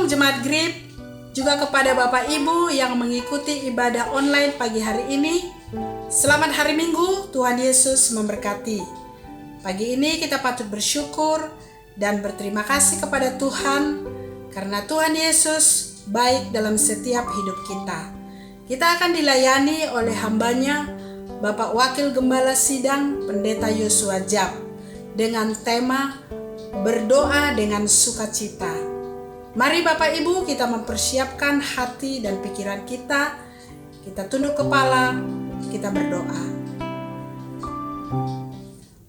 Shalom Jemaat Grip, juga kepada Bapak Ibu yang mengikuti ibadah online pagi hari ini. Selamat hari Minggu, Tuhan Yesus memberkati. Pagi ini kita patut bersyukur dan berterima kasih kepada Tuhan karena Tuhan Yesus baik dalam setiap hidup kita. Kita akan dilayani oleh hambanya, Bapak Wakil Gembala Sidang Pendeta Yosua Jab, dengan tema berdoa dengan sukacita. Mari Bapak Ibu kita mempersiapkan hati dan pikiran kita. Kita tunduk kepala, kita berdoa.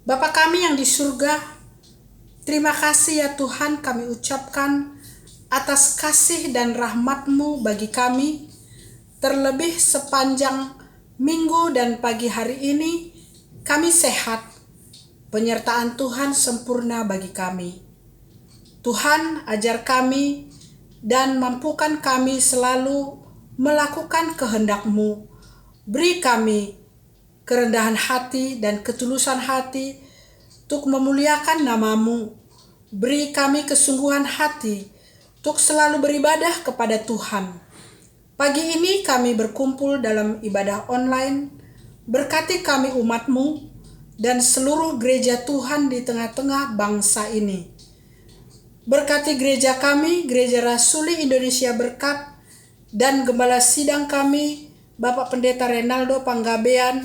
Bapa kami yang di surga, terima kasih ya Tuhan kami ucapkan atas kasih dan rahmat-Mu bagi kami. Terlebih sepanjang minggu dan pagi hari ini kami sehat. Penyertaan Tuhan sempurna bagi kami. Tuhan, ajar kami dan mampukan kami selalu melakukan kehendak-Mu. Beri kami kerendahan hati dan ketulusan hati untuk memuliakan nama-Mu. Beri kami kesungguhan hati untuk selalu beribadah kepada Tuhan. Pagi ini kami berkumpul dalam ibadah online. Berkati kami umat-Mu dan seluruh gereja Tuhan di tengah-tengah bangsa ini. Berkati gereja kami, Gereja Rasuli Indonesia Berkat, dan Gembala Sidang kami, Bapak Pendeta Renaldo Panggabean,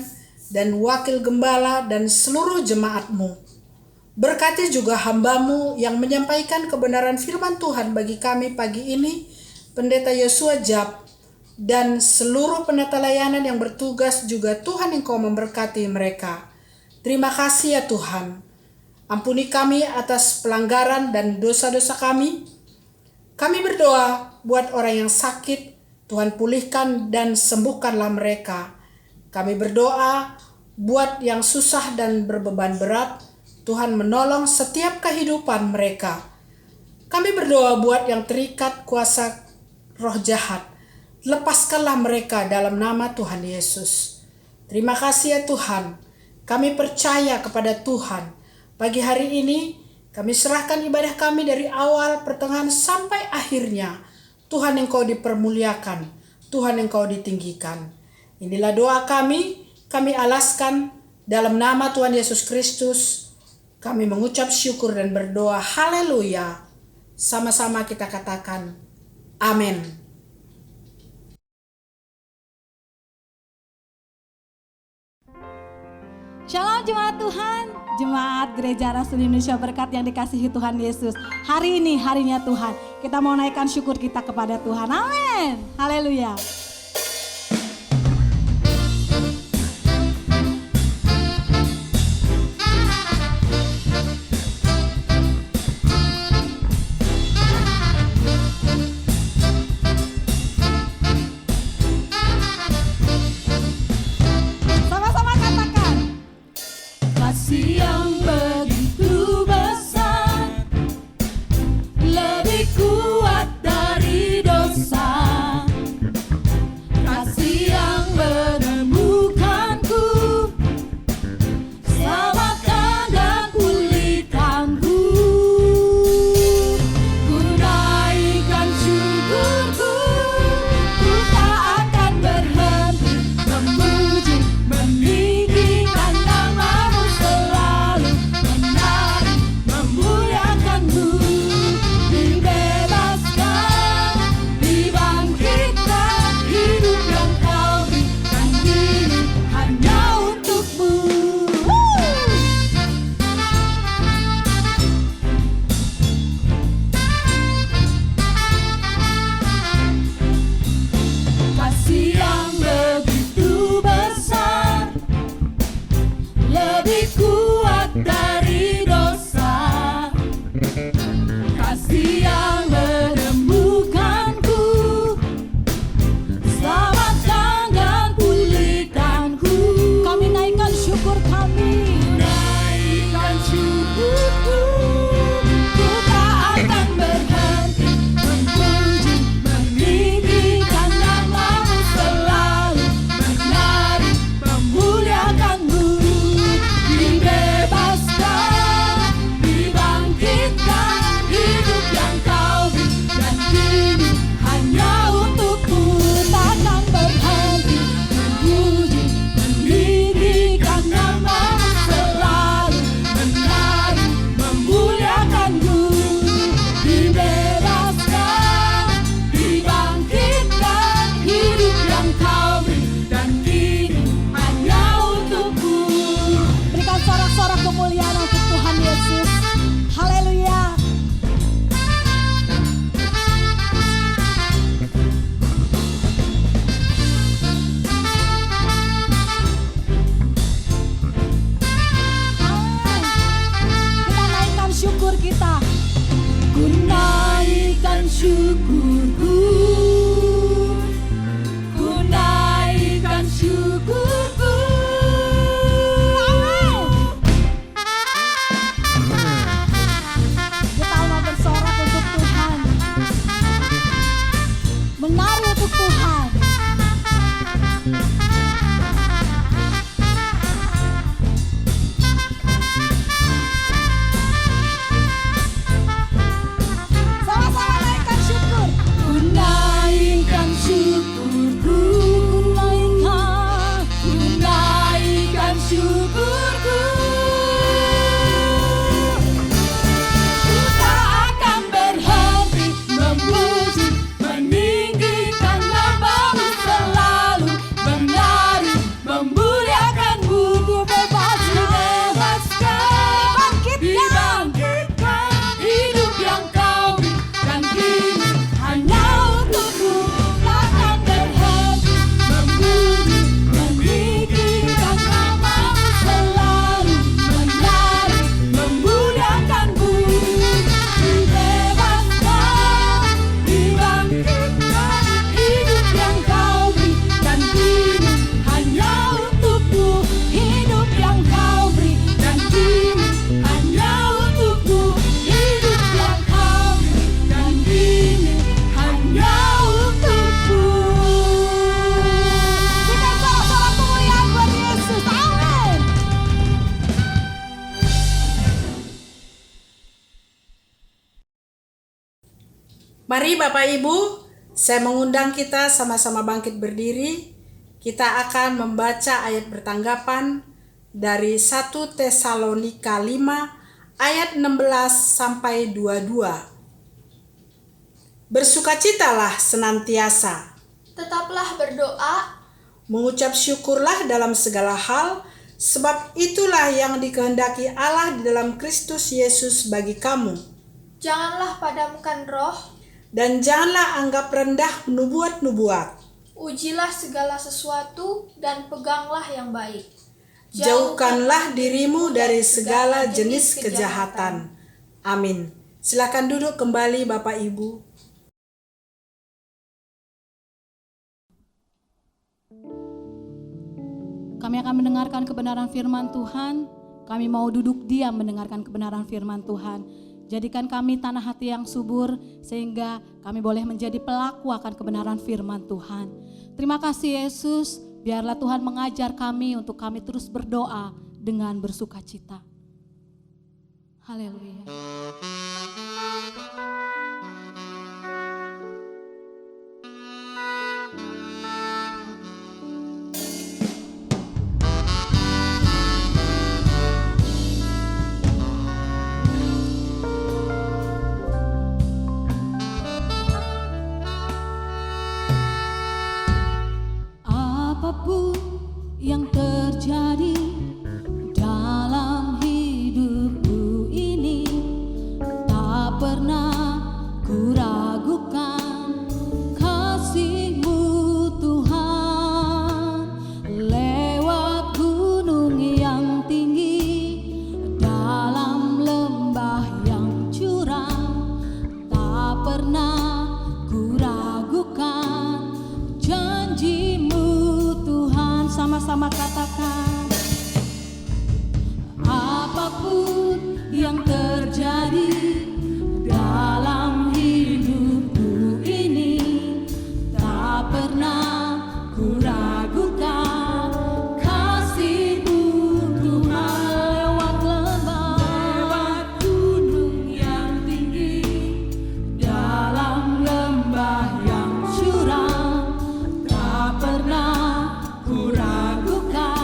dan Wakil Gembala dan seluruh jemaat-Mu. Berkati juga hamba-Mu yang menyampaikan kebenaran firman Tuhan bagi kami pagi ini, Pendeta Yosua Jab, dan seluruh pendeta layanan yang bertugas juga Tuhan Engkau memberkati mereka. Terima kasih ya Tuhan. Ampuni kami atas pelanggaran dan dosa-dosa kami. Kami berdoa buat orang yang sakit, Tuhan pulihkan dan sembuhkanlah mereka. Kami berdoa buat yang susah dan berbeban berat, Tuhan menolong setiap kehidupan mereka. Kami berdoa buat yang terikat kuasa roh jahat, lepaskanlah mereka dalam nama Tuhan Yesus. Terima kasih ya Tuhan. Kami percaya kepada Tuhan. Pagi hari ini kami serahkan ibadah kami dari awal, pertengahan sampai akhirnya. Tuhan Engkau dipermuliakan, Tuhan Engkau ditinggikan. Inilah doa kami alaskan dalam nama Tuhan Yesus Kristus. Kami mengucap syukur dan berdoa, haleluya. Sama-sama kita katakan, amin. Shalom jemaat Tuhan, jemaat Gereja Rasuli Indonesia Berkat yang dikasihi Tuhan Yesus. Hari ini harinya Tuhan, kita mau naikkan syukur kita kepada Tuhan. Amin, haleluya. Lebih kuat dari dosa. Mari Bapak Ibu, saya mengundang kita sama-sama bangkit berdiri. Kita akan membaca ayat bertanggapan dari 1 Tesalonika 5 ayat 16 sampai 22. Bersukacitalah senantiasa, Tetaplah berdoa, mengucap syukurlah dalam segala hal, sebab itulah yang dikehendaki Allah di dalam Kristus Yesus bagi kamu. janganlah padamkan roh, Dan janganlah anggap rendah nubuat-nubuat. ujilah segala sesuatu dan peganglah yang baik. Jauhkanlah dirimu dari segala jenis kejahatan. Amin. Silakan duduk kembali Bapak Ibu. Kami akan mendengarkan kebenaran firman Tuhan. Kami mau duduk diam mendengarkan kebenaran firman Tuhan. Jadikan kami tanah hati yang subur sehingga kami boleh menjadi pelaku akan kebenaran firman Tuhan. Terima kasih Yesus, biarlah Tuhan mengajar kami untuk kami terus berdoa dengan bersukacita. Haleluya. Apapun yang terjadi dalam hidupku ini, tak pernah ku ragukan kasih-Mu Tuhan. Lewat gunung yang tinggi, dalam lembah yang curam, tak pernah ku ragukan janji-Mu Tuhan. Sama-sama katakan, apapun yang terjadi dalam hidupku ini, tak pernah ku ragukan kasih-Mu Tuhan. Lewat lembah, lewat gunung yang tinggi, dalam lembah yang curam, tak pernah ku ragukan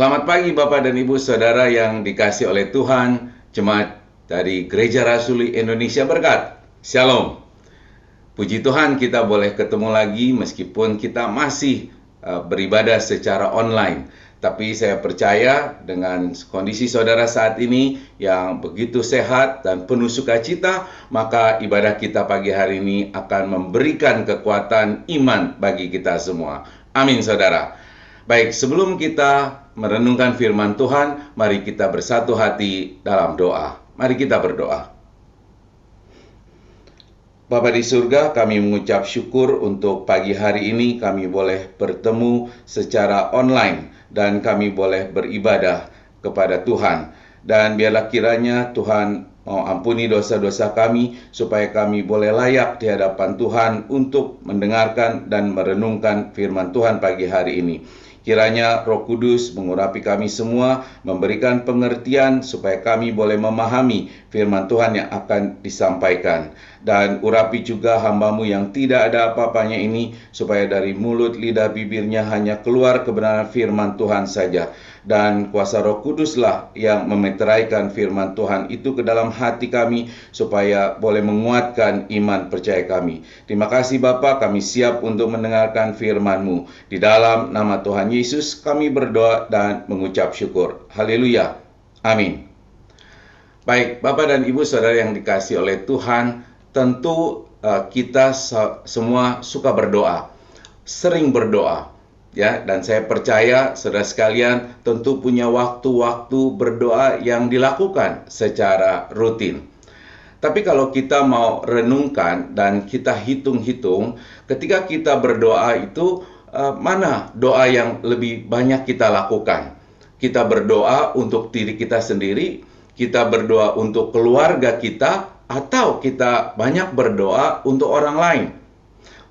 Selamat pagi Bapak dan Ibu Saudara yang dikasihi oleh Tuhan, jemaat dari Gereja Rasuli Indonesia Berkat. Shalom. Puji Tuhan kita boleh ketemu lagi meskipun kita masih beribadah secara online. Tapi saya percaya dengan kondisi saudara saat ini yang begitu sehat dan penuh sukacita, maka ibadah kita pagi hari ini akan memberikan kekuatan iman bagi kita semua. Amin saudara. Baik, sebelum kita merenungkan firman Tuhan, mari kita bersatu hati dalam doa. Mari kita berdoa. Bapa di surga, kami mengucap syukur untuk pagi hari ini kami boleh bertemu secara online dan kami boleh beribadah kepada Tuhan. Dan biarlah kiranya Tuhan mau ampuni dosa-dosa kami supaya kami boleh layak di hadapan Tuhan untuk mendengarkan dan merenungkan firman Tuhan pagi hari ini. Kiranya Roh Kudus mengurapi kami semua, memberikan pengertian supaya kami boleh memahami firman Tuhan yang akan disampaikan. Dan urapi juga hamba-Mu yang tidak ada apa-apanya ini, supaya dari mulut lidah bibirnya hanya keluar kebenaran firman Tuhan saja. Dan kuasa Roh Kuduslah yang memeteraikan firman Tuhan itu ke dalam hati kami, supaya boleh menguatkan iman percaya kami. Terima kasih Bapa, kami siap untuk mendengarkan firman-Mu. Di dalam nama Tuhan Yesus kami berdoa dan mengucap syukur. Haleluya. Amin. Baik, Bapak dan Ibu Saudara yang dikasihi oleh Tuhan, tentu kita semua suka berdoa, sering berdoa. Ya, dan saya percaya saudara sekalian tentu punya waktu-waktu berdoa yang dilakukan secara rutin. Tapi kalau kita mau renungkan dan kita hitung-hitung, ketika kita berdoa itu mana doa yang lebih banyak kita lakukan? Kita berdoa untuk diri kita sendiri, kita berdoa untuk keluarga kita, atau kita banyak berdoa untuk orang lain?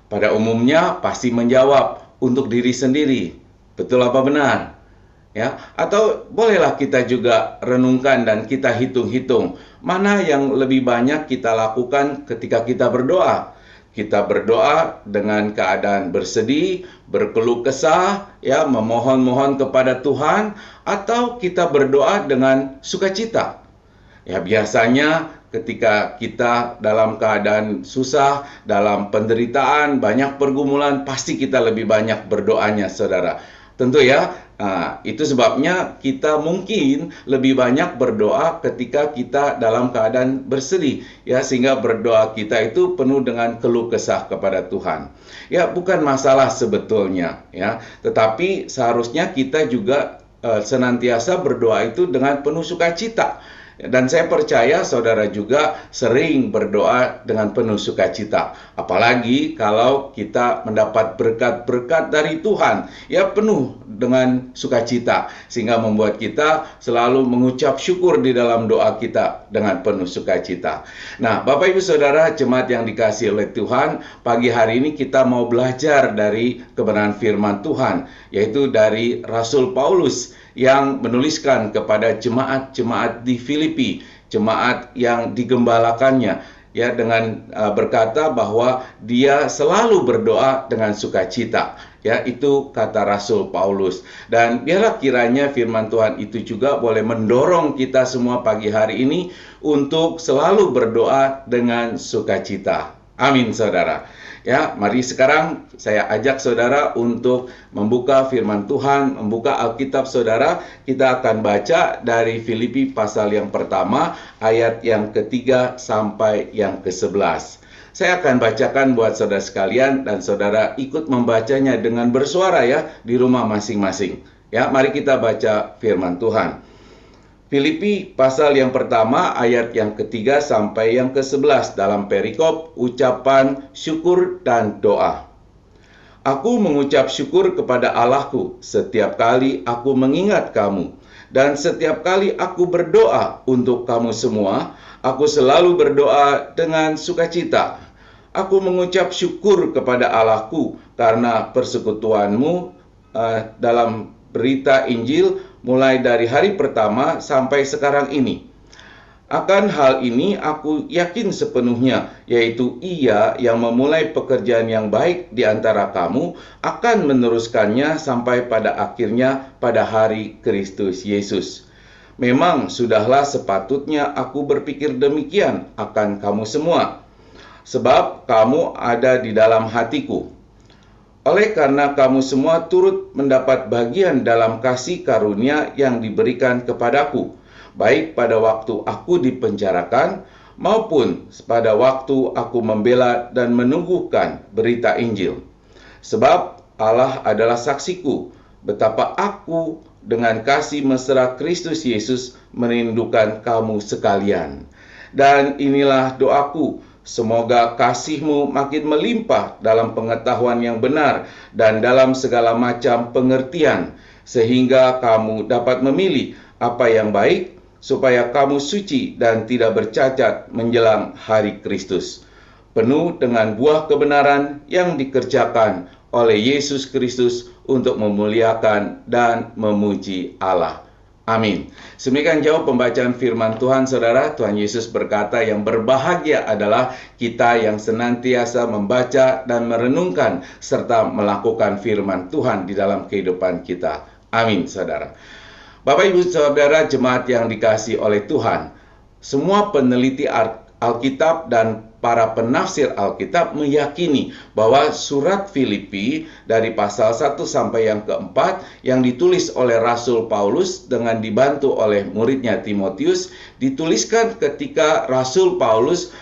Pada umumnya pasti menjawab untuk diri sendiri. Betul apa benar? Ya, atau bolehlah kita juga renungkan dan kita hitung-hitung mana yang lebih banyak kita lakukan ketika kita berdoa. Kita berdoa dengan keadaan bersedih, berkeluh kesah, ya, memohon-mohon kepada Tuhan, atau kita berdoa dengan sukacita. Ya, biasanya ketika kita dalam keadaan susah, dalam penderitaan, banyak pergumulan, pasti kita lebih banyak berdoanya, saudara. Tentu ya, itu sebabnya kita mungkin lebih banyak berdoa ketika kita dalam keadaan bersedih, ya, sehingga berdoa kita itu penuh dengan keluh kesah kepada Tuhan. Ya, bukan masalah sebetulnya, ya, tetapi seharusnya kita juga senantiasa berdoa itu dengan penuh sukacita. Dan saya percaya saudara juga sering berdoa dengan penuh sukacita. Apalagi kalau kita mendapat berkat-berkat dari Tuhan, ya, penuh dengan sukacita, sehingga membuat kita selalu mengucap syukur di dalam doa kita dengan penuh sukacita. Nah, Bapak Ibu Saudara jemaat yang dikasihi oleh Tuhan, pagi hari ini kita mau belajar dari kebenaran firman Tuhan, yaitu dari Rasul Paulus yang menuliskan kepada jemaat-jemaat di Filipi, jemaat yang digembalakannya, ya, dengan berkata bahwa dia selalu berdoa dengan sukacita. Ya, itu kata Rasul Paulus. Dan biarlah kiranya firman Tuhan itu juga boleh mendorong kita semua pagi hari ini untuk selalu berdoa dengan sukacita. Amin, saudara. Ya, mari sekarang saya ajak saudara untuk membuka firman Tuhan, membuka Alkitab saudara. Kita akan baca dari Filipi pasal yang pertama, ayat yang ketiga sampai yang ke-11. Saya akan bacakan buat saudara sekalian dan saudara ikut membacanya dengan bersuara ya di rumah masing-masing. Ya, mari kita baca firman Tuhan. Filipi pasal yang pertama ayat yang ketiga sampai yang ke-11 dalam perikop ucapan syukur dan doa. Aku mengucap syukur kepada Allahku setiap kali aku mengingat kamu, dan setiap kali aku berdoa untuk kamu semua, aku selalu berdoa dengan sukacita. Aku mengucap syukur kepada Allahku karena persekutuanmu dalam berita Injil mulai dari hari pertama sampai sekarang ini. Akan hal ini aku yakin sepenuhnya, yaitu Ia yang memulai pekerjaan yang baik di antara kamu akan meneruskannya sampai pada akhirnya pada hari Kristus Yesus. Memang sudahlah sepatutnya aku berpikir demikian akan kamu semua, sebab kamu ada di dalam hatiku. Oleh karena kamu semua turut mendapat bagian dalam kasih karunia yang diberikan kepadaku, baik pada waktu aku dipenjarakan maupun pada waktu aku membela dan meneguhkan berita Injil. Sebab Allah adalah saksiku betapa aku dengan kasih mesra Kristus Yesus merindukan kamu sekalian. Dan inilah doaku, semoga kasihmu makin melimpah dalam pengetahuan yang benar dan dalam segala macam pengertian, sehingga kamu dapat memilih apa yang baik, supaya kamu suci dan tidak bercacat menjelang hari Kristus, penuh dengan buah kebenaran yang dikerjakan oleh Yesus Kristus untuk memuliakan dan memuji Allah. Amin. Demikian jauh pembacaan firman Tuhan, saudara. Tuhan Yesus berkata, yang berbahagia adalah kita yang senantiasa membaca dan merenungkan serta melakukan firman Tuhan di dalam kehidupan kita. Amin, saudara. Bapak, Ibu, Saudara, jemaat yang dikasihi oleh Tuhan, semua peneliti Alkitab dan para penafsir Alkitab meyakini bahwa surat Filipi dari pasal 1 sampai yang keempat yang ditulis oleh Rasul Paulus dengan dibantu oleh muridnya Timotius, dituliskan ketika Rasul Paulus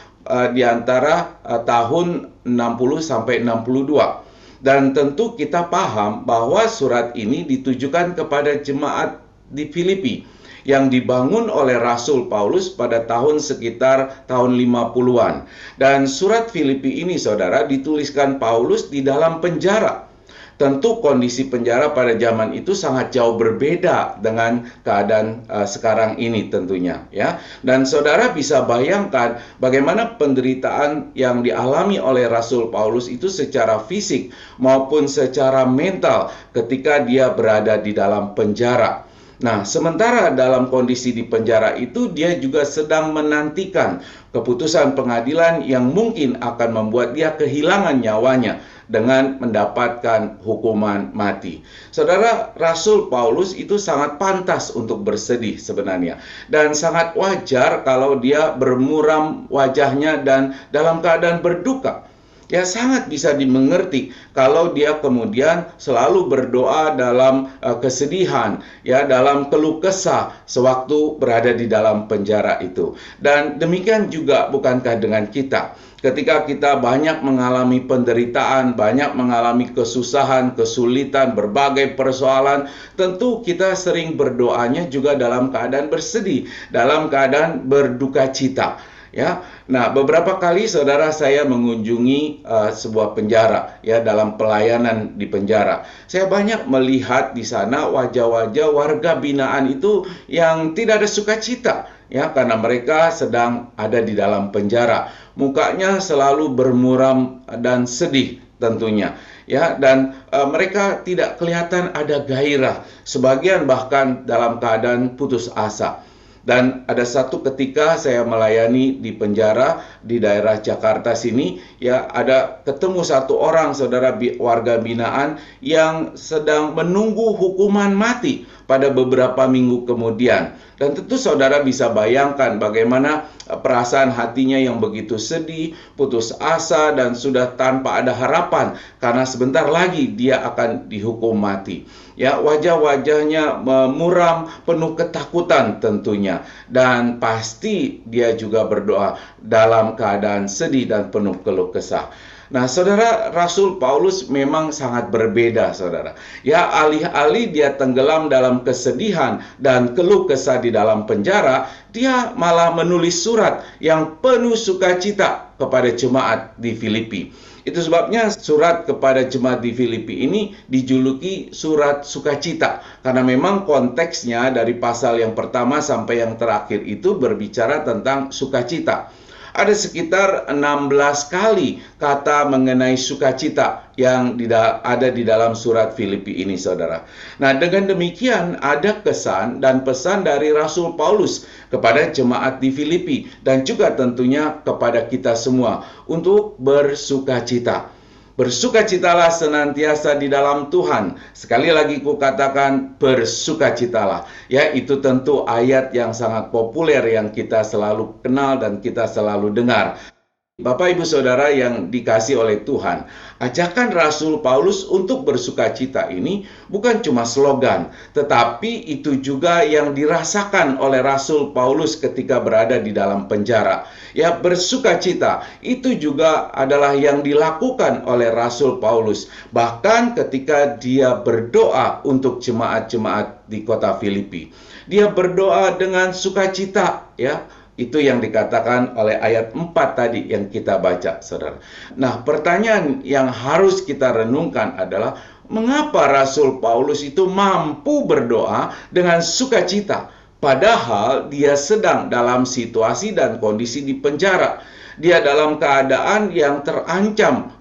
di antara tahun 60 sampai 62. Dan tentu kita paham bahwa surat ini ditujukan kepada jemaat di Filipi yang dibangun oleh Rasul Paulus pada tahun sekitar tahun 50-an. Dan surat Filipi ini, saudara, dituliskan Paulus di dalam penjara. Tentu kondisi penjara pada zaman itu sangat jauh berbeda dengan keadaan sekarang ini tentunya, ya. Dan saudara bisa bayangkan bagaimana penderitaan yang dialami oleh Rasul Paulus itu secara fisik maupun secara mental ketika dia berada di dalam penjara. Nah, sementara dalam kondisi di penjara itu, dia juga sedang menantikan keputusan pengadilan yang mungkin akan membuat dia kehilangan nyawanya dengan mendapatkan hukuman mati. Saudara, Rasul Paulus itu sangat pantas untuk bersedih sebenarnya. Dan sangat wajar kalau dia bermuram wajahnya dan dalam keadaan berduka. Ya, sangat bisa dimengerti kalau dia kemudian selalu berdoa dalam kesedihan, ya, dalam keluh kesah sewaktu berada di dalam penjara itu. Dan demikian juga bukankah dengan kita? Ketika kita banyak mengalami penderitaan, banyak mengalami kesusahan, kesulitan, berbagai persoalan, tentu kita sering berdoanya juga dalam keadaan bersedih, dalam keadaan berduka cita. Ya, nah beberapa kali saudara saya mengunjungi sebuah penjara, ya, dalam pelayanan di penjara. Saya banyak melihat di sana wajah-wajah warga binaan itu yang tidak ada sukacita, ya, karena mereka sedang ada di dalam penjara. Mukanya selalu bermuram dan sedih tentunya, ya, dan mereka tidak kelihatan ada gairah. Sebagian bahkan dalam keadaan putus asa. Dan ada satu ketika saya melayani di penjara di daerah Jakarta sini, ya, ada ketemu satu orang, saudara, warga binaan yang sedang menunggu hukuman mati pada beberapa minggu kemudian. Dan tentu saudara bisa bayangkan bagaimana perasaan hatinya yang begitu sedih, putus asa, dan sudah tanpa ada harapan karena sebentar lagi dia akan dihukum mati. Ya, wajah-wajahnya muram, penuh ketakutan tentunya. Dan pasti dia juga berdoa dalam keadaan sedih dan penuh keluh kesah. Nah, saudara, Rasul Paulus memang sangat berbeda, saudara. Ya, alih-alih dia tenggelam dalam kesedihan dan keluh kesah di dalam penjara, dia malah menulis surat yang penuh sukacita kepada jemaat di Filipi. Itu sebabnya surat kepada jemaat di Filipi ini dijuluki surat sukacita. Karena memang konteksnya dari pasal yang pertama sampai yang terakhir itu berbicara tentang sukacita. Ada sekitar 16 kali kata mengenai sukacita yang ada di dalam surat Filipi ini, saudara. Nah, dengan demikian ada kesan dan pesan dari Rasul Paulus kepada jemaat di Filipi dan juga tentunya kepada kita semua untuk bersukacita. Bersukacitalah senantiasa di dalam Tuhan. Sekali lagi kukatakan bersukacitalah. Ya, itu tentu ayat yang sangat populer yang kita selalu kenal dan kita selalu dengar. Bapak Ibu Saudara yang dikasih oleh Tuhan, ajakan Rasul Paulus untuk bersukacita ini bukan cuma slogan, tetapi itu juga yang dirasakan oleh Rasul Paulus ketika berada di dalam penjara. Ya, bersukacita itu juga adalah yang dilakukan oleh Rasul Paulus. Bahkan ketika dia berdoa untuk jemaat-jemaat di kota Filipi, dia berdoa dengan sukacita, ya. Itu yang dikatakan oleh ayat 4 tadi yang kita baca, saudara. Nah, pertanyaan yang harus kita renungkan adalah, mengapa Rasul Paulus itu mampu berdoa dengan sukacita? Padahal dia sedang dalam situasi dan kondisi di penjara. Dia dalam keadaan yang terancam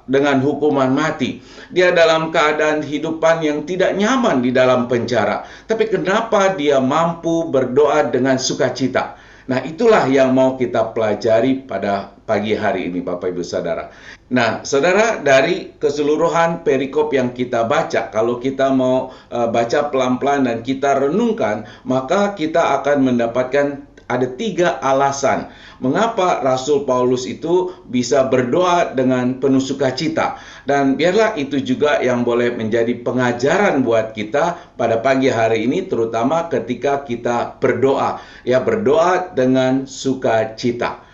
dengan hukuman mati. Dia dalam keadaan hidupan yang tidak nyaman di dalam penjara. Tapi kenapa dia mampu berdoa dengan sukacita? Nah, itulah yang mau kita pelajari pada pagi hari ini, Bapak Ibu Saudara. Nah, saudara, dari keseluruhan perikop yang kita baca, kalau kita mau baca pelan-pelan dan kita renungkan, maka kita akan mendapatkan ada 3 alasan mengapa Rasul Paulus itu bisa berdoa dengan penuh sukacita. Dan biarlah itu juga yang boleh menjadi pengajaran buat kita pada pagi hari ini, terutama ketika kita berdoa. Ya, berdoa dengan sukacita.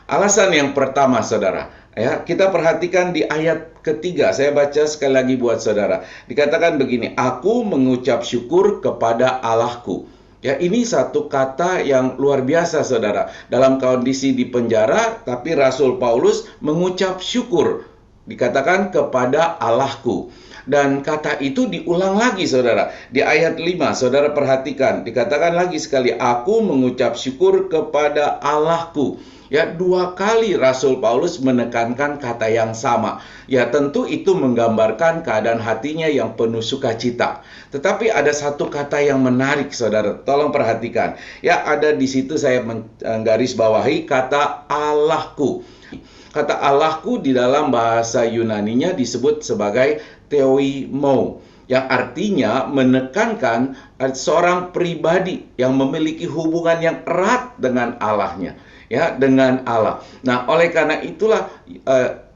Alasan yang pertama, saudara, ya, kita perhatikan di ayat ketiga. Saya baca sekali lagi buat saudara. Dikatakan begini, aku mengucap syukur kepada Allahku. Ya, ini satu kata yang luar biasa, saudara. Dalam kondisi di penjara, tapi Rasul Paulus mengucap syukur. Dikatakan kepada Allahku. Dan kata itu diulang lagi, saudara. Di ayat 5, saudara perhatikan. Dikatakan lagi sekali, aku mengucap syukur kepada Allahku. Ya, 2 kali Rasul Paulus menekankan kata yang sama. Ya, tentu itu menggambarkan keadaan hatinya yang penuh sukacita. Tetapi ada satu kata yang menarik, saudara. Tolong perhatikan. Ya, ada di situ saya menggaris bawahi kata Allahku. Kata Allahku di dalam bahasa Yunaninya disebut sebagai theoimou, yang artinya menekankan seorang pribadi yang memiliki hubungan yang erat dengan Allahnya. Ya, dengan Allah. Nah, oleh karena itulah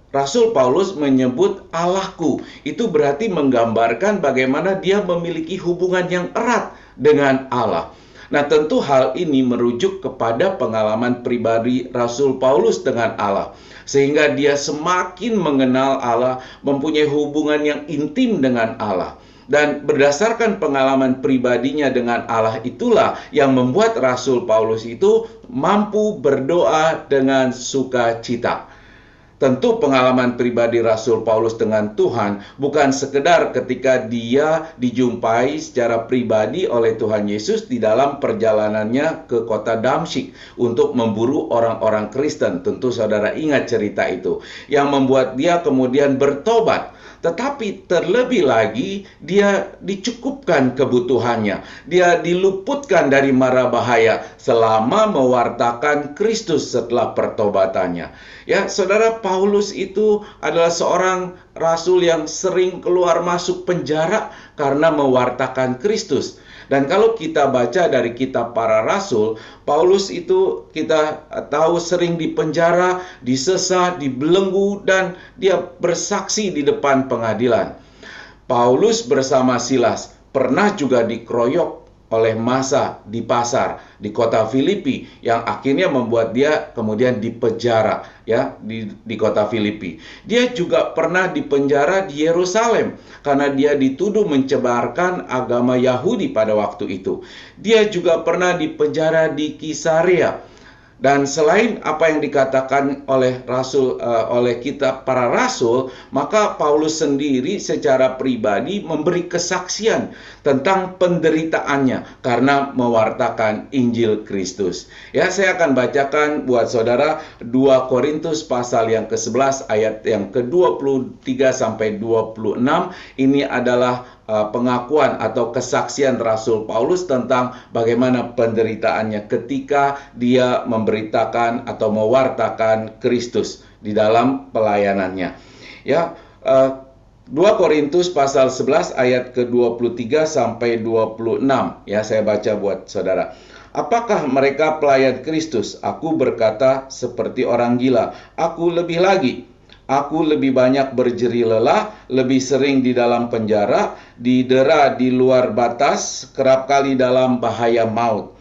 Rasul Paulus menyebut Allahku. Itu berarti menggambarkan bagaimana dia memiliki hubungan yang erat dengan Allah. Nah, tentu hal ini merujuk kepada pengalaman pribadi Rasul Paulus dengan Allah. Sehingga dia semakin mengenal Allah, mempunyai hubungan yang intim dengan Allah. Dan berdasarkan pengalaman pribadinya dengan Allah itulah yang membuat Rasul Paulus itu mampu berdoa dengan sukacita. Tentu pengalaman pribadi Rasul Paulus dengan Tuhan bukan sekedar ketika dia dijumpai secara pribadi oleh Tuhan Yesus di dalam perjalanannya ke kota Damsyik untuk memburu orang-orang Kristen. Tentu saudara ingat cerita itu, yang membuat dia kemudian bertobat. Tetapi terlebih lagi dia dicukupkan kebutuhannya. Dia diluputkan dari mara bahaya selama mewartakan Kristus setelah pertobatannya. Ya, saudara, Paulus itu adalah seorang rasul yang sering keluar masuk penjara karena mewartakan Kristus. Dan kalau kita baca dari kitab para rasul, Paulus itu kita tahu sering dipenjara, disesah, dibelenggu, dan dia bersaksi di depan pengadilan. Paulus bersama Silas pernah juga dikeroyok oleh massa di pasar di kota Filipi, yang akhirnya membuat dia kemudian dipenjara ya di kota Filipi. Dia juga pernah dipenjara di Yerusalem karena dia dituduh mencebarkan agama Yahudi pada waktu itu. Dia juga pernah dipenjara di Kaisarea. Dan selain apa yang dikatakan oleh oleh kita para rasul, maka Paulus sendiri secara pribadi memberi kesaksian tentang penderitaannya karena mewartakan Injil Kristus. Ya, saya akan bacakan buat saudara 2 Korintus pasal yang ke-11 ayat yang ke-23 sampai 26. Ini adalah pengakuan atau kesaksian Rasul Paulus tentang bagaimana penderitaannya ketika dia memberitakan atau mewartakan Kristus di dalam pelayanannya. Ya, 2 Korintus pasal 11 ayat ke-23 sampai 26. Ya, saya baca buat saudara. Apakah mereka pelayan Kristus? Aku berkata seperti orang gila. Aku lebih lagi. Aku lebih banyak berjeri lelah, lebih sering di dalam penjara, didera di luar batas, kerap kali dalam bahaya maut.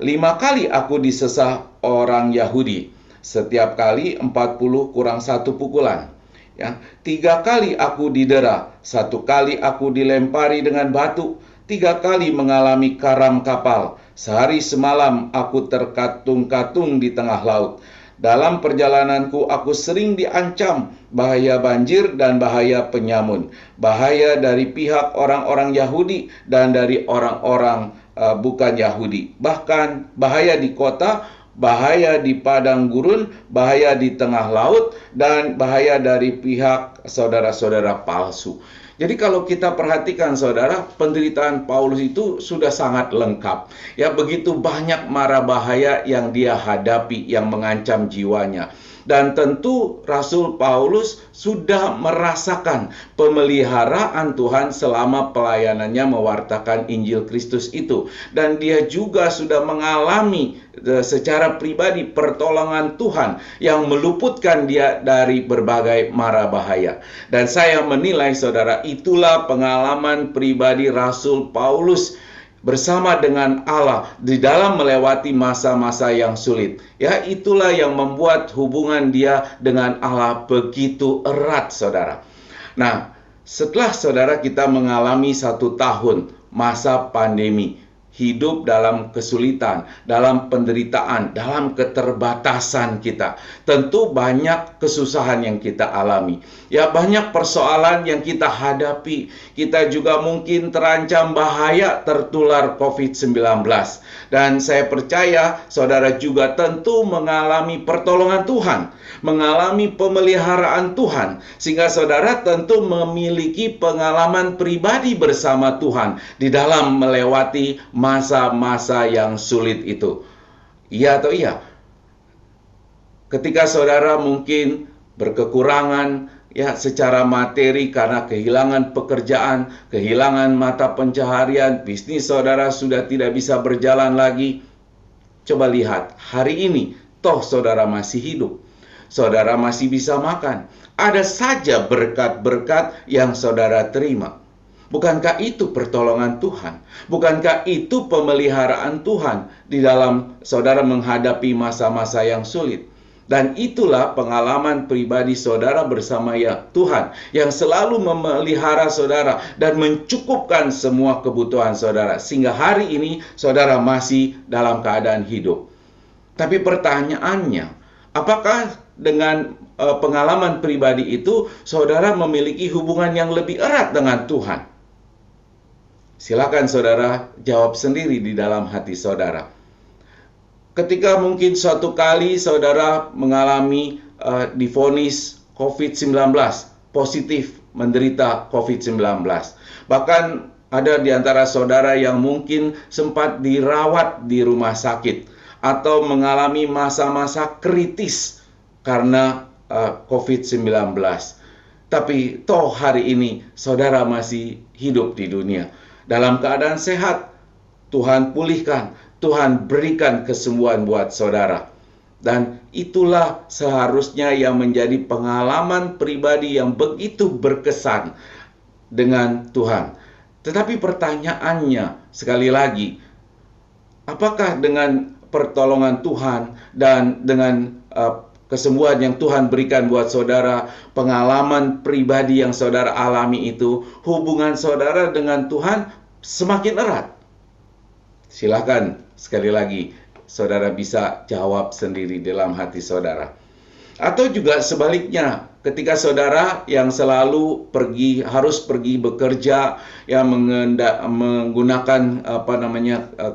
5 kali aku disesah orang Yahudi, setiap kali 40 kurang 1 pukulan. Ya, 3 kali aku didera, 1 kali aku dilempari dengan batu, 3 kali mengalami karam kapal, sehari semalam aku terkatung-katung di tengah laut. Dalam perjalananku aku sering diancam bahaya banjir dan bahaya penyamun, bahaya dari pihak orang-orang Yahudi dan dari orang-orang bukan Yahudi, bahkan bahaya di kota, bahaya di padang gurun, bahaya di tengah laut, dan bahaya dari pihak saudara-saudara palsu. Jadi kalau kita perhatikan saudara, penderitaan Paulus itu sudah sangat lengkap. Ya, begitu banyak mara bahaya yang dia hadapi yang mengancam jiwanya. Dan tentu Rasul Paulus sudah merasakan pemeliharaan Tuhan selama pelayanannya mewartakan Injil Kristus itu. Dan dia juga sudah mengalami secara pribadi pertolongan Tuhan yang meluputkan dia dari berbagai mara bahaya. Dan saya menilai saudara, itulah pengalaman pribadi Rasul Paulus bersama dengan Allah di dalam melewati masa-masa yang sulit. Ya, itulah yang membuat hubungan dia dengan Allah begitu erat, saudara. Nah, setelah saudara kita mengalami 1 tahun masa pandemi, hidup dalam kesulitan, dalam penderitaan, dalam keterbatasan kita. Tentu banyak kesusahan yang kita alami. Ya, banyak persoalan yang kita hadapi. Kita juga mungkin terancam bahaya tertular COVID-19. Dan saya percaya saudara juga tentu mengalami pertolongan Tuhan, mengalami pemeliharaan Tuhan, sehingga saudara tentu memiliki pengalaman pribadi bersama Tuhan di dalam melewati masa-masa yang sulit itu. Iya atau iya? Ketika saudara mungkin berkekurangan ya secara materi karena kehilangan pekerjaan, kehilangan mata pencaharian, bisnis saudara sudah tidak bisa berjalan lagi. Coba lihat, hari ini toh saudara masih hidup. Saudara masih bisa makan. Ada saja berkat-berkat yang saudara terima. Bukankah itu pertolongan Tuhan? Bukankah itu pemeliharaan Tuhan di dalam saudara menghadapi masa-masa yang sulit? Dan itulah pengalaman pribadi saudara bersama Tuhan yang selalu memelihara saudara dan mencukupkan semua kebutuhan saudara, sehingga hari ini saudara masih dalam keadaan hidup. Tapi pertanyaannya, apakah dengan pengalaman pribadi itu saudara memiliki hubungan yang lebih erat dengan Tuhan? Silakan saudara jawab sendiri di dalam hati saudara. Ketika mungkin suatu kali saudara mengalami divonis COVID-19, positif menderita COVID-19. Bahkan ada di antara saudara yang mungkin sempat dirawat di rumah sakit atau mengalami masa-masa kritis karena COVID-19. Tapi toh hari ini saudara masih hidup di dunia. Dalam keadaan sehat, Tuhan pulihkan, Tuhan berikan kesembuhan buat saudara. Dan itulah seharusnya yang menjadi pengalaman pribadi yang begitu berkesan dengan Tuhan. Tetapi pertanyaannya sekali lagi, apakah dengan pertolongan Tuhan dan dengan kesembuhan yang Tuhan berikan buat saudara, pengalaman pribadi yang saudara alami itu, hubungan saudara dengan Tuhan semakin erat? Silakan sekali lagi saudara bisa jawab sendiri dalam hati saudara. Atau juga sebaliknya, ketika saudara yang selalu harus pergi bekerja, yang menggunakan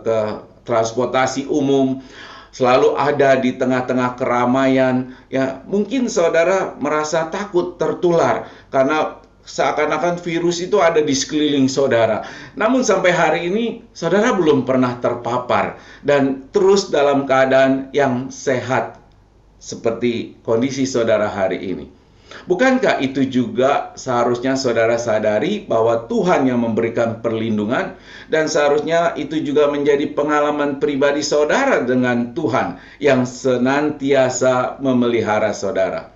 ke transportasi umum, selalu ada di tengah-tengah keramaian, ya mungkin saudara merasa takut tertular karena seakan-akan virus itu ada di sekeliling saudara. Namun sampai hari ini saudara belum pernah terpapar dan terus dalam keadaan yang sehat seperti kondisi saudara hari ini. Bukankah itu juga seharusnya saudara sadari bahwa Tuhan yang memberikan perlindungan, dan seharusnya itu juga menjadi pengalaman pribadi saudara dengan Tuhan yang senantiasa memelihara saudara.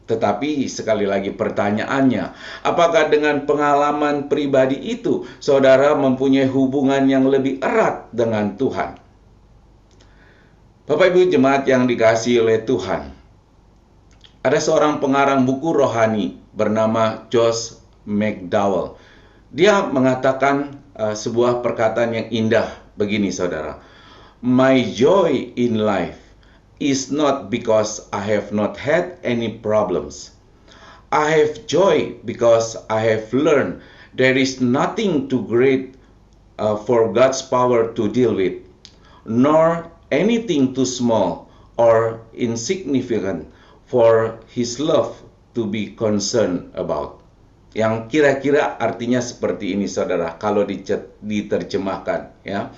Tetapi sekali lagi pertanyaannya, apakah dengan pengalaman pribadi itu saudara mempunyai hubungan yang lebih erat dengan Tuhan? Bapak Ibu jemaat yang dikasihi oleh Tuhan, ada seorang pengarang buku rohani bernama Josh McDowell. Dia mengatakan sebuah perkataan yang indah begini saudara. My joy in life is not because I have not had any problems. I have joy because I have learned there is nothing too great for God's power to deal with, nor anything too small or insignificant for His love to be concerned about. Yang kira-kira artinya seperti ini saudara, kalau diterjemahkan ya.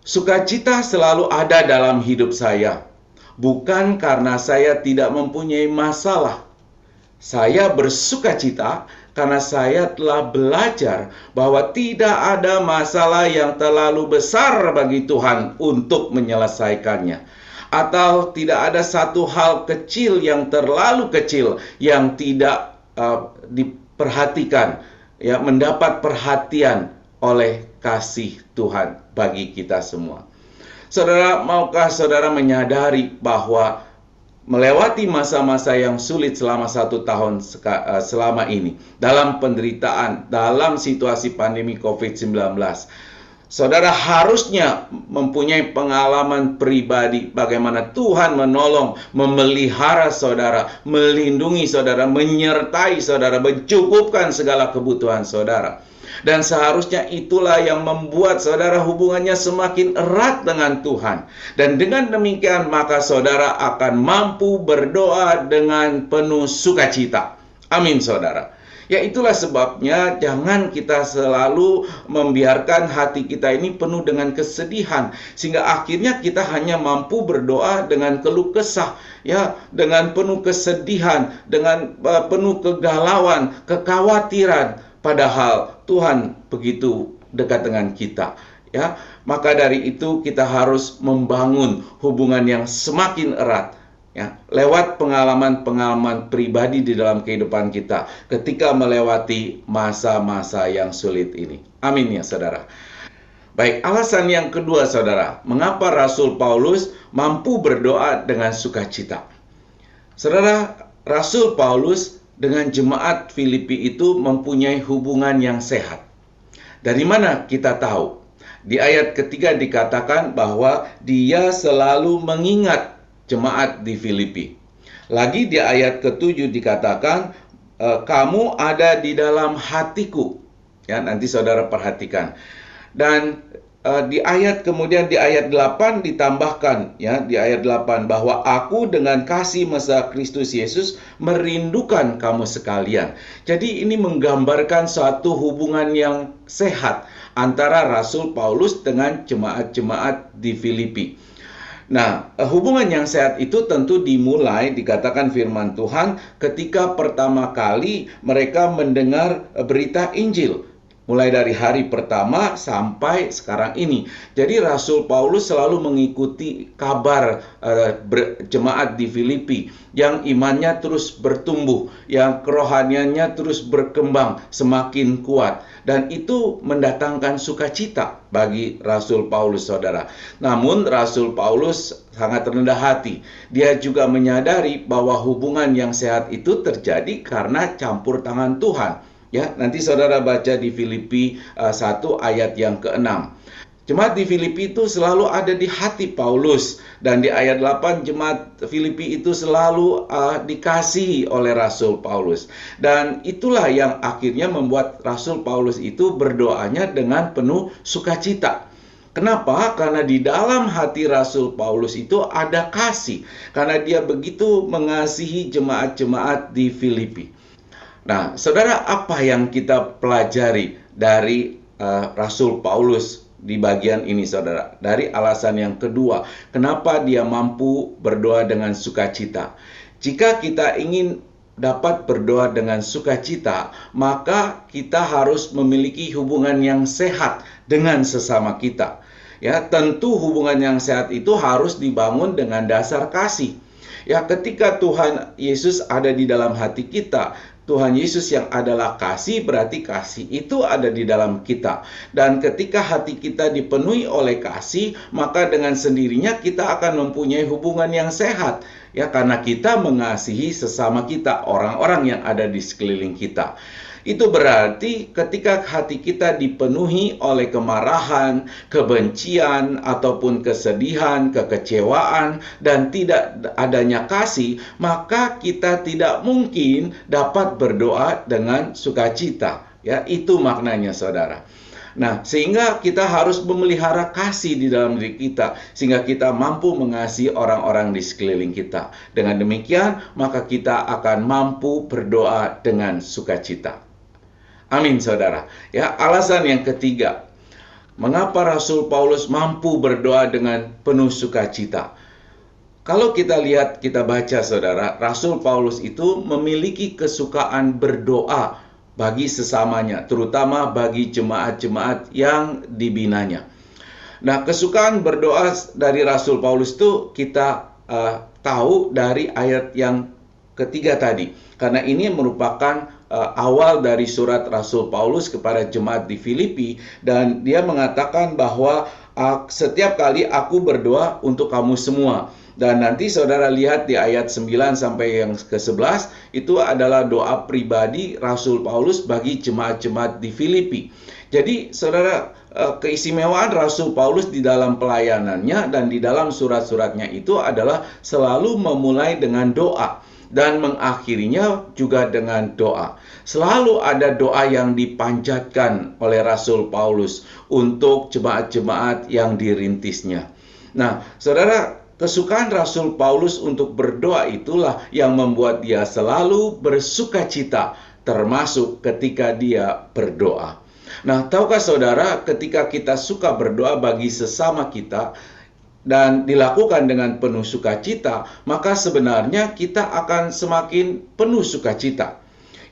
Sukacita selalu ada dalam hidup saya, bukan karena saya tidak mempunyai masalah. Saya bersukacita karena saya telah belajar bahwa tidak ada masalah yang terlalu besar bagi Tuhan untuk menyelesaikannya. Atau tidak ada satu hal kecil yang terlalu kecil yang tidak diperhatikan, ya, mendapat perhatian oleh kasih Tuhan bagi kita semua. Saudara, maukah saudara menyadari bahwa melewati masa-masa yang sulit selama 1 tahun selama ini, dalam penderitaan, dalam situasi pandemi COVID-19, saudara harusnya mempunyai pengalaman pribadi bagaimana Tuhan menolong, memelihara saudara, melindungi saudara, menyertai saudara, mencukupkan segala kebutuhan saudara. Dan seharusnya itulah yang membuat saudara hubungannya semakin erat dengan Tuhan. Dan dengan demikian maka saudara akan mampu berdoa dengan penuh sukacita. Amin saudara. Ya itulah sebabnya jangan kita selalu membiarkan hati kita ini penuh dengan kesedihan, sehingga akhirnya kita hanya mampu berdoa dengan keluh kesah, ya, dengan penuh kesedihan, dengan penuh kegalauan, kekhawatiran, padahal Tuhan begitu dekat dengan kita, ya. Maka dari itu kita harus membangun hubungan yang semakin erat, ya, lewat pengalaman-pengalaman pribadi di dalam kehidupan kita ketika melewati masa-masa yang sulit ini. Amin ya saudara. Baik, alasan yang kedua saudara, mengapa Rasul Paulus mampu berdoa dengan sukacita? Saudara, Rasul Paulus dengan jemaat Filipi itu mempunyai hubungan yang sehat. Dari mana kita tahu? Di ayat ketiga dikatakan bahwa dia selalu mengingat jemaat di Filipi. Lagi di ayat ke-7 dikatakan, kamu ada di dalam hatiku. Ya, nanti saudara perhatikan. Dan di ayat 8 ditambahkan, ya, di ayat 8 bahwa aku dengan kasih mesra Kristus Yesus merindukan kamu sekalian. Jadi ini menggambarkan suatu hubungan yang sehat antara Rasul Paulus dengan jemaat-jemaat di Filipi. Nah, hubungan yang sehat itu tentu dimulai, dikatakan firman Tuhan, ketika pertama kali mereka mendengar berita Injil. Mulai dari hari pertama sampai sekarang ini. Jadi Rasul Paulus selalu mengikuti kabar jemaat di Filipi yang imannya terus bertumbuh, yang kerohaniannya terus berkembang, semakin kuat. Dan itu mendatangkan sukacita bagi Rasul Paulus, saudara. Namun Rasul Paulus sangat rendah hati. Dia juga menyadari bahwa hubungan yang sehat itu terjadi karena campur tangan Tuhan. Ya, nanti saudara baca di Filipi 1 ayat yang ke-6. Jemaat di Filipi itu selalu ada di hati Paulus, dan di ayat 8 jemaat Filipi itu selalu dikasihi oleh Rasul Paulus. Dan itulah yang akhirnya membuat Rasul Paulus itu berdoanya dengan penuh sukacita. Kenapa? Karena di dalam hati Rasul Paulus itu ada kasih, karena dia begitu mengasihi jemaat-jemaat di Filipi. Nah, saudara, apa yang kita pelajari dari Rasul Paulus di bagian ini, saudara? Dari alasan yang kedua, kenapa dia mampu berdoa dengan sukacita. Jika kita ingin dapat berdoa dengan sukacita, maka kita harus memiliki hubungan yang sehat dengan sesama kita. Ya, tentu hubungan yang sehat itu harus dibangun dengan dasar kasih. Ya, ketika Tuhan Yesus ada di dalam hati kita, Tuhan Yesus yang adalah kasih, berarti kasih itu ada di dalam kita. Dan ketika hati kita dipenuhi oleh kasih, maka dengan sendirinya kita akan mempunyai hubungan yang sehat. Ya, karena kita mengasihi sesama kita, orang-orang yang ada di sekeliling kita. Itu berarti ketika hati kita dipenuhi oleh kemarahan, kebencian, ataupun kesedihan, kekecewaan, dan tidak adanya kasih, maka kita tidak mungkin dapat berdoa dengan sukacita. Ya, itu maknanya, saudara. Nah, sehingga kita harus memelihara kasih di dalam diri kita, sehingga kita mampu mengasihi orang-orang di sekeliling kita. Dengan demikian, maka kita akan mampu berdoa dengan sukacita. Amin, saudara. Ya, alasan yang ketiga, mengapa Rasul Paulus mampu berdoa dengan penuh sukacita? Kalau kita lihat, kita baca, saudara, Rasul Paulus itu memiliki kesukaan berdoa bagi sesamanya, terutama bagi jemaat-jemaat yang dibinanya. Nah, kesukaan berdoa dari Rasul Paulus itu kita tahu dari ayat yang ketiga tadi, karena ini merupakan awal dari surat Rasul Paulus kepada jemaat di Filipi, dan dia mengatakan bahwa setiap kali aku berdoa untuk kamu semua. Dan nanti saudara lihat di ayat 9 sampai yang ke-11, itu adalah doa pribadi Rasul Paulus bagi jemaat-jemaat di Filipi. Jadi saudara, keistimewaan Rasul Paulus di dalam pelayanannya dan di dalam surat-suratnya itu adalah selalu memulai dengan doa dan mengakhirinya juga dengan doa. Selalu ada doa yang dipanjatkan oleh Rasul Paulus untuk jemaat-jemaat yang dirintisnya. Nah, saudara, kesukaan Rasul Paulus untuk berdoa itulah yang membuat dia selalu bersukacita, termasuk ketika dia berdoa. Nah, tahukah saudara, ketika kita suka berdoa bagi sesama kita dan dilakukan dengan penuh sukacita, maka sebenarnya kita akan semakin penuh sukacita.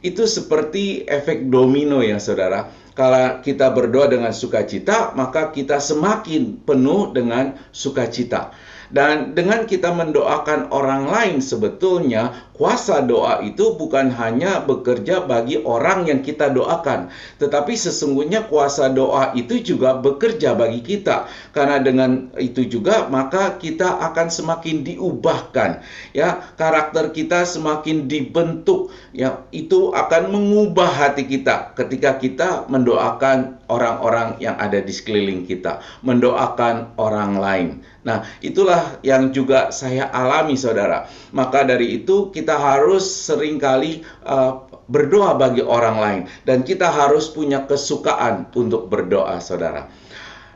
Itu seperti efek domino ya, saudara. Kalau kita berdoa dengan sukacita, maka kita semakin penuh dengan sukacita. Dan dengan kita mendoakan orang lain, sebetulnya kuasa doa itu bukan hanya bekerja bagi orang yang kita doakan, tetapi sesungguhnya kuasa doa itu juga bekerja bagi kita. Karena dengan itu juga maka kita akan semakin diubahkan, ya, karakter kita semakin dibentuk, ya, itu akan mengubah hati kita ketika kita mendoakan orang-orang yang ada di sekeliling kita, mendoakan orang lain. Nah, itulah yang juga saya alami, saudara. Maka dari itu kita harus seringkali berdoa bagi orang lain, dan kita harus punya kesukaan untuk berdoa, saudara.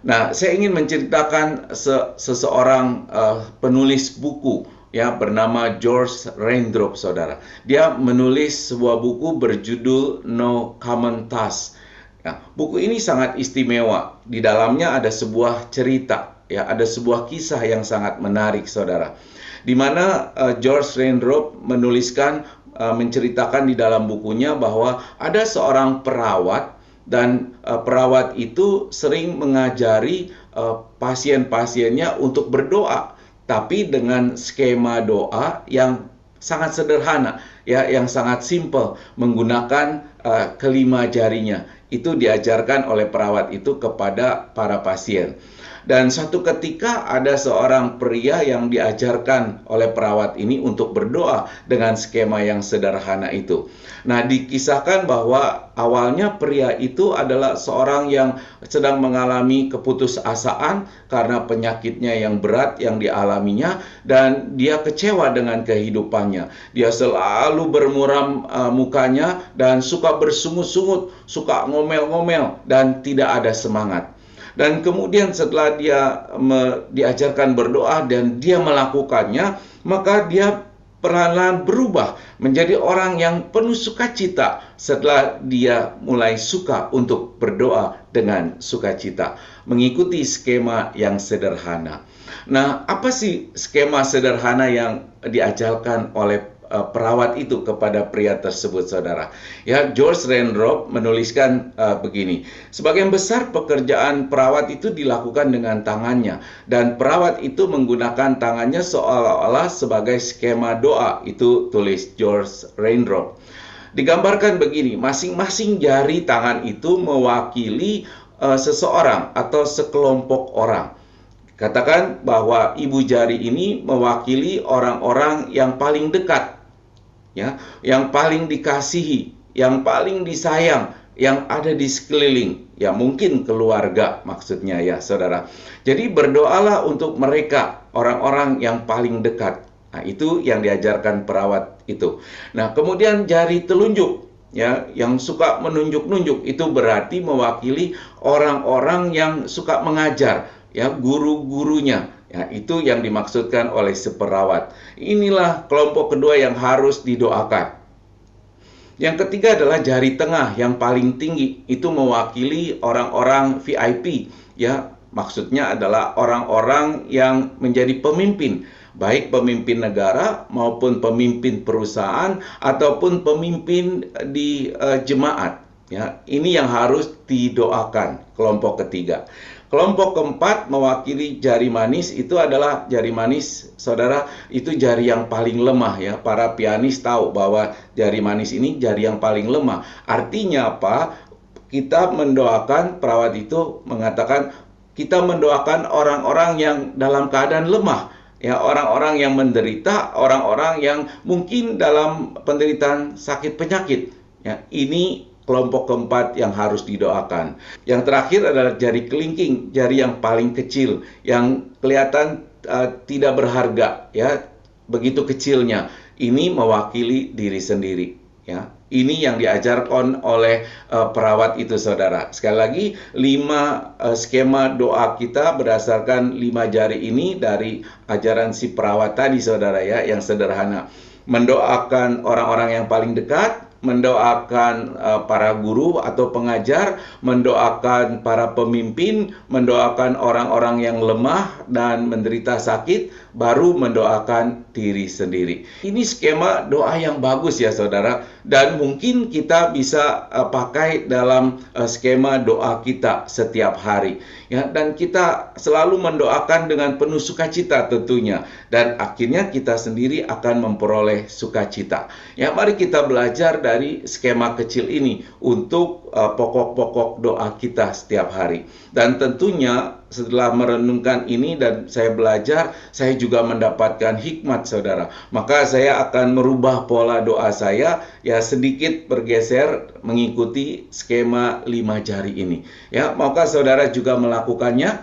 Nah, saya ingin menceritakan seseorang penulis buku, ya, bernama George Raindrop, saudara. Dia menulis sebuah buku berjudul No Common Task. Ya, buku ini sangat istimewa. Di dalamnya ada sebuah cerita, ya, ada sebuah kisah yang sangat menarik, saudara, di mana George Raindrop menuliskan, menceritakan di dalam bukunya bahwa ada seorang perawat, dan perawat itu sering mengajari pasien-pasiennya untuk berdoa, tapi dengan skema doa yang sangat sederhana, ya, yang sangat simple, menggunakan kelima jarinya. Itu diajarkan oleh perawat itu kepada para pasien. Dan suatu ketika ada seorang pria yang diajarkan oleh perawat ini untuk berdoa dengan skema yang sederhana itu. Nah, dikisahkan bahwa awalnya pria itu adalah seorang yang sedang mengalami keputusasaan karena penyakitnya yang berat yang dialaminya, dan dia kecewa dengan kehidupannya. Dia selalu bermuram mukanya dan suka bersungut-sungut, suka ngomel-ngomel dan tidak ada semangat. Dan kemudian setelah dia diajarkan berdoa dan dia melakukannya, maka dia perlahan-lahan berubah menjadi orang yang penuh sukacita setelah dia mulai suka untuk berdoa dengan sukacita, mengikuti skema yang sederhana. Nah, apa sih skema sederhana yang diajarkan oleh perawat itu kepada pria tersebut, saudara? Ya, George Raindrop menuliskan begini: sebagian besar pekerjaan perawat itu dilakukan dengan tangannya, dan perawat itu menggunakan tangannya seolah-olah sebagai skema doa. Itu tulis George Raindrop. Digambarkan begini, masing-masing jari tangan itu mewakili seseorang atau sekelompok orang. Katakan bahwa ibu jari ini mewakili orang-orang yang paling dekat, ya, yang paling dikasihi, yang paling disayang, yang ada di sekeliling, ya mungkin keluarga maksudnya ya, saudara. Jadi berdoalah untuk mereka, orang-orang yang paling dekat. Nah, itu yang diajarkan perawat itu. Nah, kemudian jari telunjuk, ya, yang suka menunjuk-nunjuk, itu berarti mewakili orang-orang yang suka mengajar, ya, guru-gurunya. Ya, itu yang dimaksudkan oleh seperawat. Inilah kelompok kedua yang harus didoakan. Yang ketiga adalah jari tengah yang paling tinggi, itu mewakili orang-orang VIP, ya, maksudnya adalah orang-orang yang menjadi pemimpin, baik pemimpin negara maupun pemimpin perusahaan ataupun pemimpin di jemaat. Ya, ini yang harus didoakan, kelompok ketiga. Kelompok keempat mewakili jari manis, itu adalah jari manis, saudara, itu jari yang paling lemah, ya. Para pianis tahu bahwa jari manis ini jari yang paling lemah. Artinya apa? Kita mendoakan, perawat itu mengatakan, kita mendoakan orang-orang yang dalam keadaan lemah, ya, orang-orang yang menderita, orang-orang yang mungkin dalam penderitaan sakit penyakit. Ya, ini kelompok keempat yang harus didoakan. Yang terakhir adalah jari kelingking, jari yang paling kecil, yang kelihatan tidak berharga, ya, begitu kecilnya. Ini mewakili diri sendiri, ya. Ini yang diajarkan oleh perawat itu, saudara. Sekali lagi, 5 skema doa kita berdasarkan 5 jari ini dari ajaran si perawat tadi, saudara, ya, yang sederhana. Mendoakan orang-orang yang paling dekat, mendoakan para guru atau pengajar, mendoakan para pemimpin, mendoakan orang-orang yang lemah dan menderita sakit, baru mendoakan diri sendiri. Ini skema doa yang bagus ya, saudara, dan mungkin kita bisa pakai dalam skema doa kita setiap hari, ya, dan kita selalu mendoakan dengan penuh sukacita tentunya, dan akhirnya kita sendiri akan memperoleh sukacita. Ya, mari kita belajar dari skema kecil ini untuk pokok-pokok doa kita setiap hari. Dan tentunya setelah merenungkan ini dan saya belajar, saya juga mendapatkan hikmat, saudara. Maka saya akan merubah pola doa saya, ya, sedikit bergeser mengikuti skema 5 jari ini. Ya, maukah saudara juga melakukannya?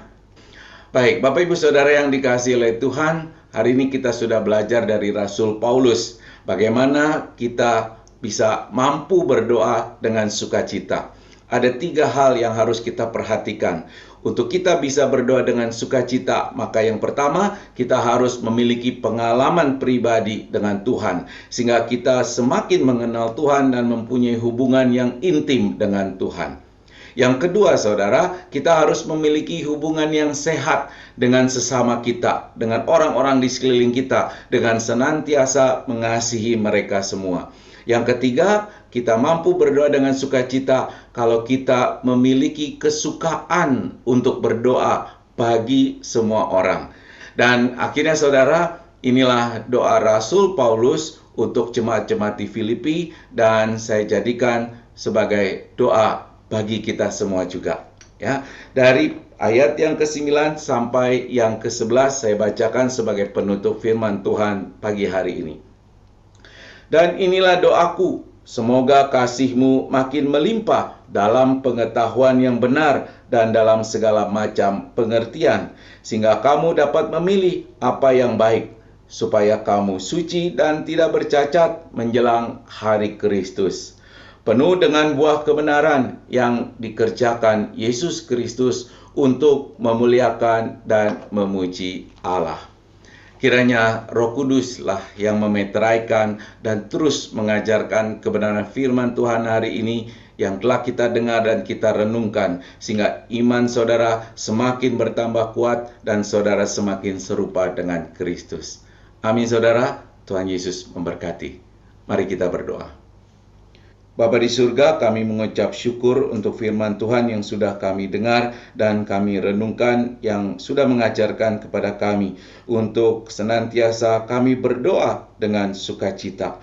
Baik, Bapak Ibu Saudara yang dikasihi oleh Tuhan, hari ini kita sudah belajar dari Rasul Paulus bagaimana kita bisa mampu berdoa dengan sukacita. Ada 3 hal yang harus kita perhatikan. Untuk kita bisa berdoa dengan sukacita, maka yang pertama, kita harus memiliki pengalaman pribadi dengan Tuhan, sehingga kita semakin mengenal Tuhan dan mempunyai hubungan yang intim dengan Tuhan. Yang kedua, saudara, kita harus memiliki hubungan yang sehat dengan sesama kita, dengan orang-orang di sekeliling kita, dengan senantiasa mengasihi mereka semua. Yang ketiga, kita mampu berdoa dengan sukacita kalau kita memiliki kesukaan untuk berdoa bagi semua orang. Dan akhirnya, saudara, inilah doa Rasul Paulus untuk jemaat-jemaat di Filipi, dan saya jadikan sebagai doa bagi kita semua juga. Ya, dari ayat yang ke-9 sampai yang ke-11 saya bacakan sebagai penutup firman Tuhan pagi hari ini. Dan inilah doaku, semoga kasih-Mu makin melimpah dalam pengetahuan yang benar dan dalam segala macam pengertian, sehingga kamu dapat memilih apa yang baik, supaya kamu suci dan tidak bercacat menjelang hari Kristus, penuh dengan buah kebenaran yang dikerjakan Yesus Kristus untuk memuliakan dan memuji Allah. Kiranya Roh Kuduslah yang memeteraikan dan terus mengajarkan kebenaran firman Tuhan hari ini yang telah kita dengar dan kita renungkan, sehingga iman saudara semakin bertambah kuat dan saudara semakin serupa dengan Kristus. Amin saudara, Tuhan Yesus memberkati. Mari kita berdoa. Bapa di surga, kami mengucap syukur untuk firman Tuhan yang sudah kami dengar dan kami renungkan, yang sudah mengajarkan kepada kami untuk senantiasa kami berdoa dengan sukacita.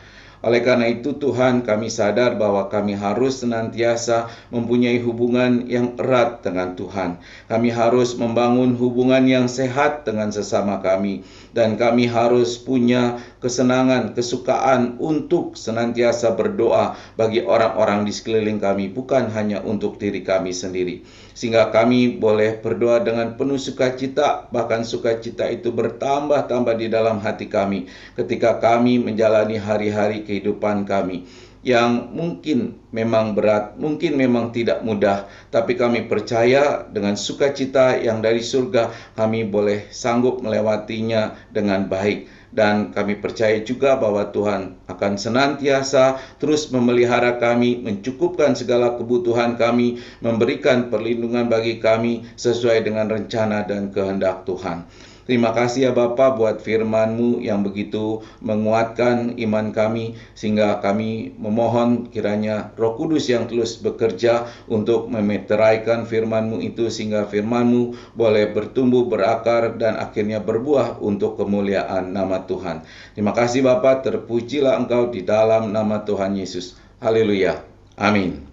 Oleh karena itu Tuhan, kami sadar bahwa kami harus senantiasa mempunyai hubungan yang erat dengan Tuhan. Kami harus membangun hubungan yang sehat dengan sesama kami. Dan kami harus punya kesenangan, kesukaan untuk senantiasa berdoa bagi orang-orang di sekeliling kami, bukan hanya untuk diri kami sendiri. Sehingga kami boleh berdoa dengan penuh sukacita, bahkan sukacita itu bertambah-tambah di dalam hati kami ketika kami menjalani hari-hari kehidupan kami yang mungkin memang berat, mungkin memang tidak mudah, tapi kami percaya dengan sukacita yang dari surga kami boleh sanggup melewatinya dengan baik. Dan kami percaya juga bahwa Tuhan akan senantiasa terus memelihara kami, mencukupkan segala kebutuhan kami, memberikan perlindungan bagi kami sesuai dengan rencana dan kehendak Tuhan. Terima kasih ya Bapa buat firman-Mu yang begitu menguatkan iman kami, sehingga kami memohon kiranya Roh Kudus yang terus bekerja untuk memeteraikan firman-Mu itu, sehingga firman-Mu boleh bertumbuh, berakar, dan akhirnya berbuah untuk kemuliaan nama Tuhan. Terima kasih Bapa, terpujilah Engkau di dalam nama Tuhan Yesus. Haleluya. Amin.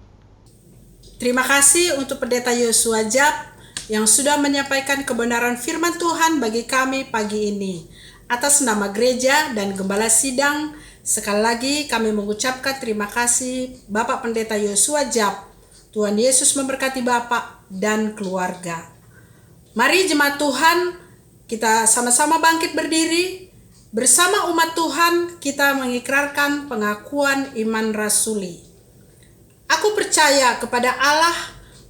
Terima kasih untuk Pendeta Yosua Jab yang sudah menyampaikan kebenaran firman Tuhan bagi kami pagi ini. Atas nama gereja dan gembala sidang, sekali lagi kami mengucapkan terima kasih Bapak Pendeta Yosua Jab. Tuhan Yesus memberkati Bapak dan keluarga. Mari jemaat Tuhan, kita sama-sama bangkit berdiri. Bersama umat Tuhan, kita mengikrarkan pengakuan iman rasuli. Aku percaya kepada Allah,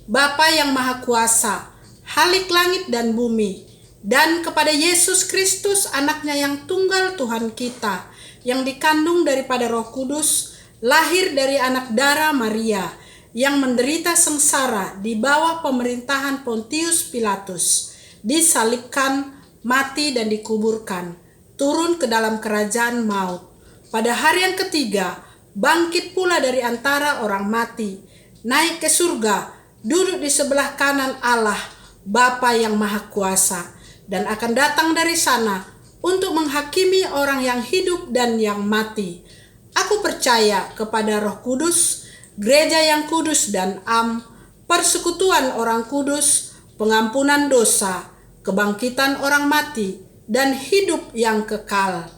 Bapa yang Maha Kuasa, Halik langit dan bumi, dan kepada Yesus Kristus anaknya yang tunggal Tuhan kita, yang dikandung daripada Roh Kudus, lahir dari anak darah Maria, yang menderita sengsara di bawah pemerintahan Pontius Pilatus, disalibkan, mati dan dikuburkan, turun ke dalam kerajaan maut. Pada hari yang ketiga, bangkit pula dari antara orang mati, naik ke surga, duduk di sebelah kanan Allah, Bapa yang Maha Kuasa, dan akan datang dari sana untuk menghakimi orang yang hidup dan yang mati. Aku percaya kepada Roh Kudus, gereja yang kudus dan am, persekutuan orang kudus, pengampunan dosa, kebangkitan orang mati, dan hidup yang kekal.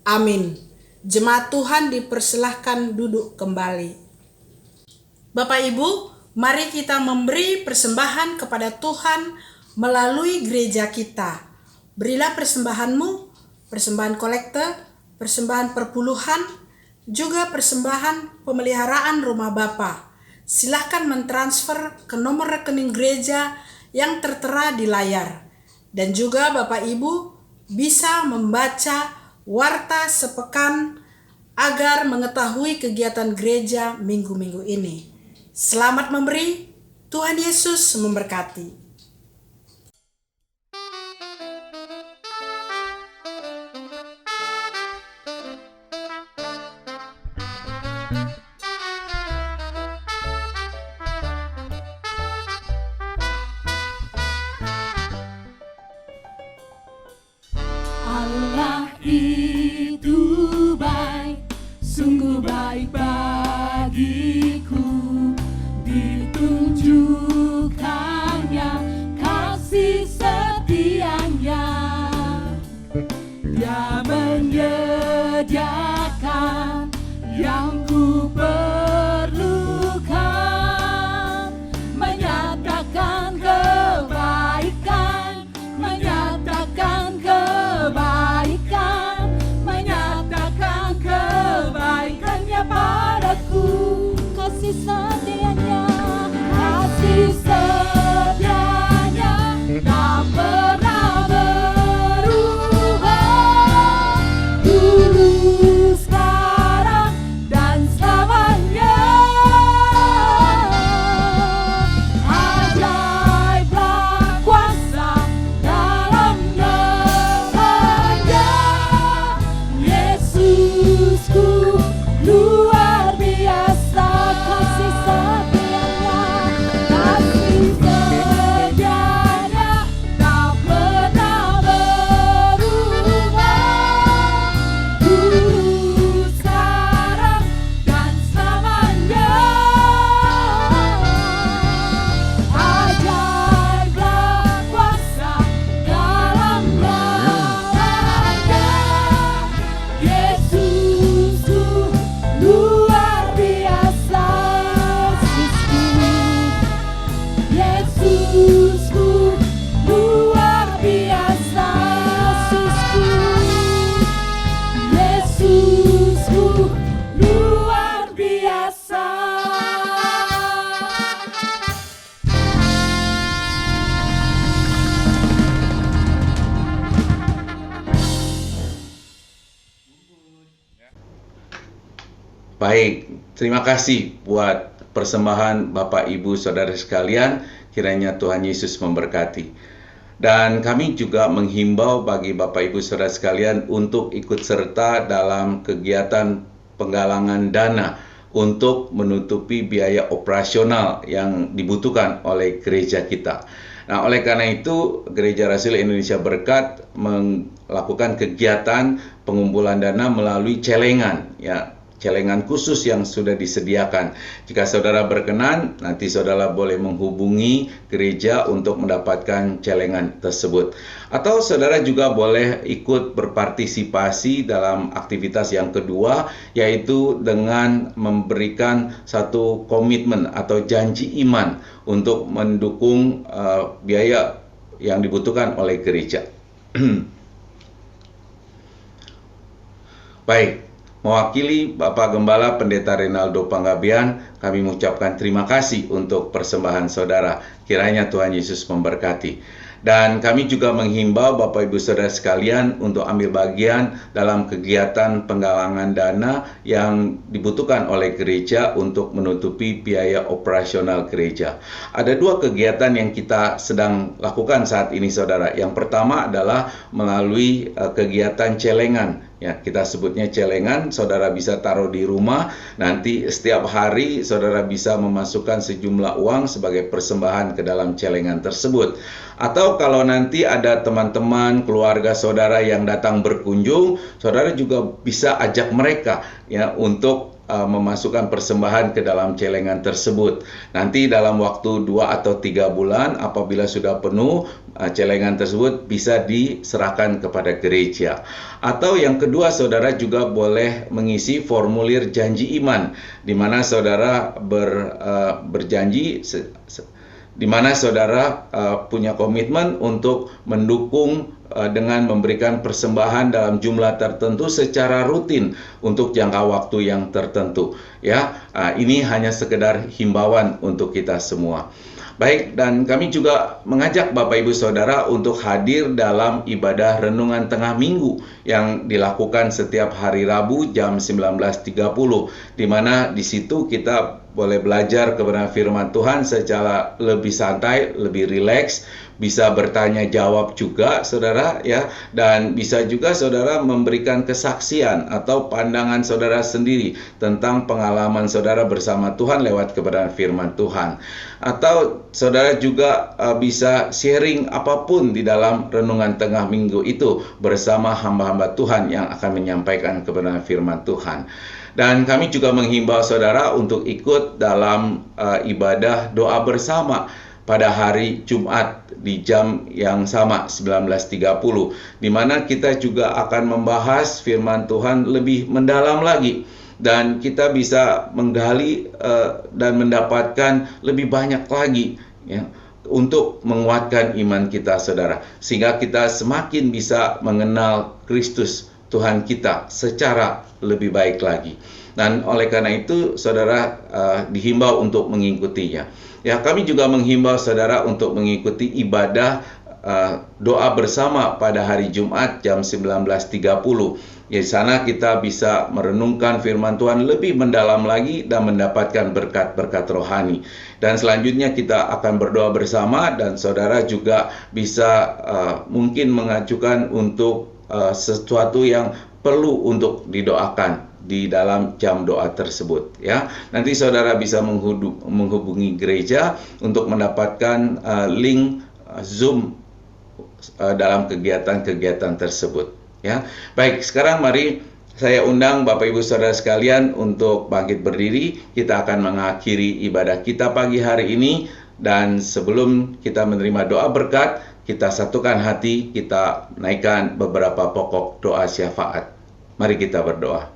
Amin. Jemaat Tuhan dipersilahkan duduk kembali. Bapak Ibu, mari kita memberi persembahan kepada Tuhan melalui gereja kita. Berilah persembahanmu, persembahan kolekte, persembahan perpuluhan, juga persembahan pemeliharaan rumah Bapa. Silahkan mentransfer ke nomor rekening gereja yang tertera di layar. Dan juga Bapak Ibu bisa membaca warta sepekan agar mengetahui kegiatan gereja minggu-minggu ini. Selamat memberi, Tuhan Yesus memberkati. Allah itu baik, sungguh baik bagiku. Yesusku luar biasa. Yesusku luar biasa. Baik, terima kasih buat persembahan Bapak Ibu Saudara sekalian, kiranya Tuhan Yesus memberkati. Dan kami juga menghimbau bagi Bapak Ibu Saudara sekalian untuk ikut serta dalam kegiatan penggalangan dana untuk menutupi biaya operasional yang dibutuhkan oleh gereja kita. Nah, oleh karena itu, Gereja Rasul Indonesia Berkat melakukan kegiatan pengumpulan dana melalui celengan, ya, celengan khusus yang sudah disediakan. Jika saudara berkenan, nanti saudara boleh menghubungi gereja untuk mendapatkan celengan tersebut. Atau saudara juga boleh ikut berpartisipasi dalam aktivitas yang kedua, yaitu dengan memberikan satu komitmen atau janji iman untuk mendukung biaya yang dibutuhkan oleh gereja. Baik. Mewakili Bapak Gembala Pendeta Renaldo Panggabean, kami mengucapkan terima kasih untuk persembahan saudara. Kiranya Tuhan Yesus memberkati. Dan kami juga menghimbau Bapak Ibu Saudara sekalian untuk ambil bagian dalam kegiatan penggalangan dana yang dibutuhkan oleh gereja untuk menutupi biaya operasional gereja. Ada dua kegiatan yang kita sedang lakukan saat ini, saudara. Yang pertama adalah melalui kegiatan celengan. Ya, kita sebutnya celengan, saudara bisa taruh di rumah, nanti setiap hari saudara bisa memasukkan sejumlah uang sebagai persembahan ke dalam celengan tersebut. Atau kalau nanti ada teman-teman, keluarga saudara yang datang berkunjung, saudara juga bisa ajak mereka ya untuk memasukkan persembahan ke dalam celengan tersebut. Nanti dalam waktu 2 atau 3 bulan apabila sudah penuh, celengan tersebut bisa diserahkan kepada gereja. Atau yang kedua, saudara juga boleh mengisi formulir janji iman, di mana saudara berjanji, di mana saudara punya komitmen untuk mendukung dengan memberikan persembahan dalam jumlah tertentu secara rutin untuk jangka waktu yang tertentu. Ya, ini hanya sekedar himbauan untuk kita semua. Baik, dan kami juga mengajak Bapak Ibu Saudara untuk hadir dalam ibadah renungan tengah minggu yang dilakukan setiap hari Rabu jam 19.30, di mana di situ kita boleh belajar kebenaran firman Tuhan secara lebih santai, lebih rileks, bisa bertanya jawab juga saudara ya, dan bisa juga saudara memberikan kesaksian atau pandangan saudara sendiri tentang pengalaman saudara bersama Tuhan lewat kebenaran firman Tuhan. Atau saudara juga bisa sharing apapun di dalam renungan tengah minggu itu bersama hamba-hamba Tuhan yang akan menyampaikan kebenaran firman Tuhan. Dan kami juga menghimbau saudara untuk ikut dalam ibadah doa bersama pada hari Jumat di jam yang sama 19.30, di mana kita juga akan membahas firman Tuhan lebih mendalam lagi, dan kita bisa menggali dan mendapatkan lebih banyak lagi ya, untuk menguatkan iman kita saudara, sehingga kita semakin bisa mengenal Kristus Tuhan kita secara lebih baik lagi. Dan oleh karena itu saudara dihimbau untuk mengikutinya. Ya, kami juga menghimbau saudara untuk mengikuti ibadah doa bersama pada hari Jumat jam 19.30. Di sana kita bisa merenungkan firman Tuhan lebih mendalam lagi dan mendapatkan berkat-berkat rohani. Dan selanjutnya kita akan berdoa bersama, dan saudara juga bisa mungkin mengajukan untuk sesuatu yang perlu untuk didoakan di dalam jam doa tersebut ya. Nanti saudara bisa menghubungi gereja untuk mendapatkan link Zoom dalam kegiatan-kegiatan tersebut ya. Baik, sekarang mari saya undang Bapak Ibu Saudara sekalian untuk bangkit berdiri. Kita akan mengakhiri ibadah kita pagi hari ini, dan sebelum kita menerima doa berkat, kita satukan hati, kita naikkan beberapa pokok doa syafaat. Mari kita berdoa.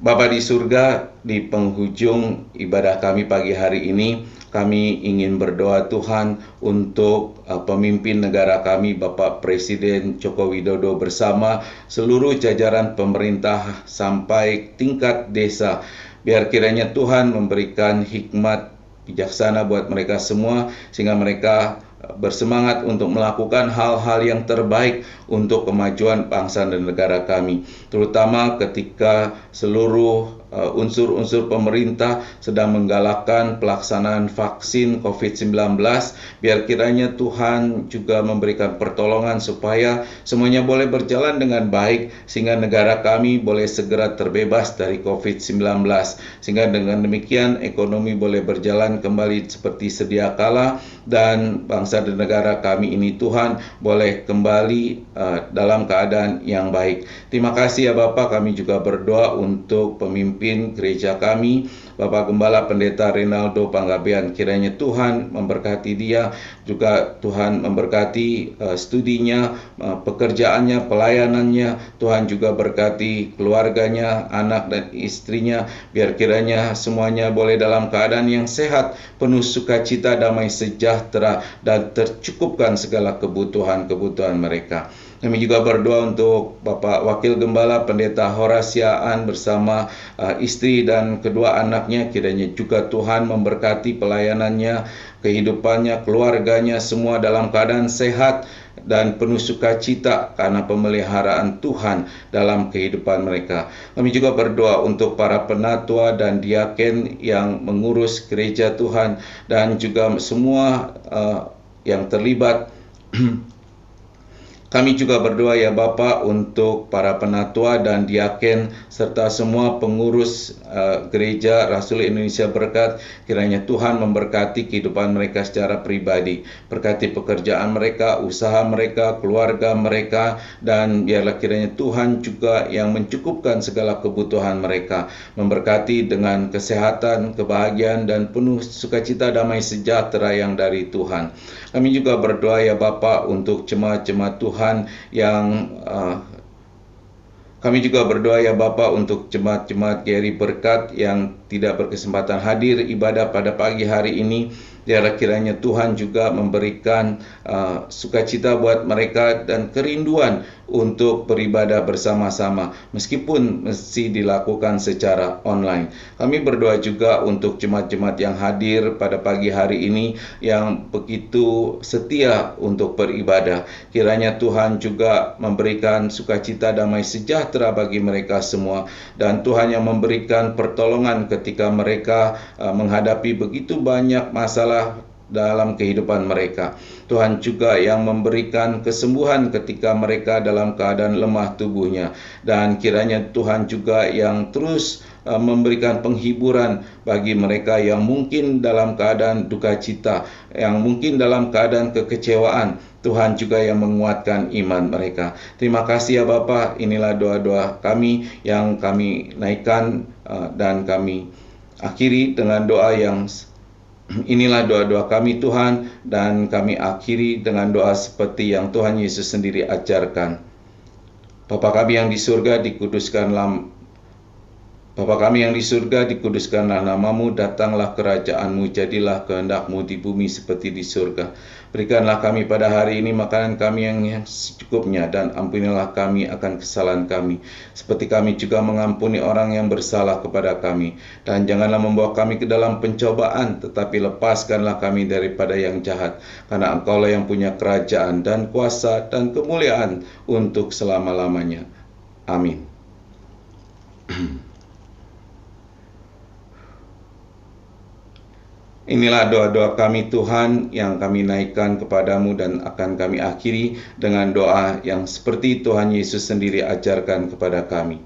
Bapa di surga, di penghujung ibadah kami pagi hari ini, kami ingin berdoa Tuhan untuk pemimpin negara kami, Bapak Presiden Joko Widodo bersama seluruh jajaran pemerintah sampai tingkat desa. Biar kiranya Tuhan memberikan hikmat bijaksana buat mereka semua, sehingga mereka bersemangat untuk melakukan hal-hal yang terbaik untuk kemajuan bangsa dan negara kami, terutama ketika seluruh unsur-unsur pemerintah sedang menggalakkan pelaksanaan vaksin COVID-19. Biar kiranya Tuhan juga memberikan pertolongan supaya semuanya boleh berjalan dengan baik, sehingga negara kami boleh segera terbebas dari COVID-19, sehingga dengan demikian ekonomi boleh berjalan kembali seperti sedia kala, dan bangsa dan negara kami ini Tuhan boleh kembali dalam keadaan yang baik. Terima kasih ya Bapak, kami juga berdoa untuk pemimpin gereja kami, Bapak Gembala Pendeta Rinaldo Panggabean. Kiranya Tuhan memberkati dia, juga Tuhan memberkati studinya, pekerjaannya, pelayanannya. Tuhan juga berkati keluarganya, anak dan istrinya. Biar kiranya semuanya boleh dalam keadaan yang sehat, penuh sukacita, damai sejahtera, dan tercukupkan segala kebutuhan-kebutuhan mereka. Kami juga berdoa untuk Bapak Wakil Gembala Pendeta Horasiaan bersama istri dan kedua anaknya. Kiranya juga Tuhan memberkati pelayanannya, kehidupannya, keluarganya, semua dalam keadaan sehat dan penuh sukacita karena pemeliharaan Tuhan dalam kehidupan mereka. Kami juga berdoa untuk para penatua dan diaken yang mengurus gereja Tuhan, dan juga semua yang terlibat. Kami juga berdoa ya Bapa untuk para penatua dan diaken serta semua pengurus gereja Rasul Indonesia Berkat. Kiranya Tuhan memberkati kehidupan mereka secara pribadi, berkati pekerjaan mereka, usaha mereka, keluarga mereka, dan biarlah kiranya Tuhan juga yang mencukupkan segala kebutuhan mereka, memberkati dengan kesehatan, kebahagiaan, dan penuh sukacita, damai sejahtera yang dari Tuhan. Kami juga berdoa ya Bapa untuk jemaat-jemaat Tuhan yang kami juga berdoa ya Bapa untuk jemaat-jemaat GRI Berkat yang tidak berkesempatan hadir ibadah pada pagi hari ini. Biarlah kiranya Tuhan juga memberikan sukacita buat mereka dan kerinduan untuk beribadah bersama-sama, meskipun mesti dilakukan secara online. Kami berdoa juga untuk jemaat-jemaat yang hadir pada pagi hari ini yang begitu setia untuk beribadah. Kiranya Tuhan juga memberikan sukacita, damai sejahtera bagi mereka semua, dan Tuhan yang memberikan pertolongan ketika mereka menghadapi begitu banyak masalah dalam kehidupan mereka. Tuhan juga yang memberikan kesembuhan ketika mereka dalam keadaan lemah tubuhnya, dan kiranya Tuhan juga yang terus memberikan penghiburan bagi mereka yang mungkin dalam keadaan duka cita, yang mungkin dalam keadaan kekecewaan. Tuhan juga yang menguatkan iman mereka. Terima kasih ya Bapa. Inilah doa-doa kami yang kami naikkan, dan kami akhiri dengan doa yang inilah doa-doa kami Tuhan, dan kami akhiri dengan doa seperti yang Tuhan Yesus sendiri ajarkan. Bapa kami yang di surga, dikuduskanlah namamu, datanglah kerajaanmu, jadilah kehendak-Mu di bumi seperti di surga. Berikanlah kami pada hari ini makanan kami yang secukupnya, dan ampunilah kami akan kesalahan kami, seperti kami juga mengampuni orang yang bersalah kepada kami. Dan janganlah membawa kami ke dalam pencobaan, tetapi lepaskanlah kami daripada yang jahat, karena Engkaulah yang punya kerajaan dan kuasa dan kemuliaan untuk selama-lamanya. Amin. Inilah doa-doa kami Tuhan yang kami naikkan kepadamu, dan akan kami akhiri dengan doa yang seperti Tuhan Yesus sendiri ajarkan kepada kami.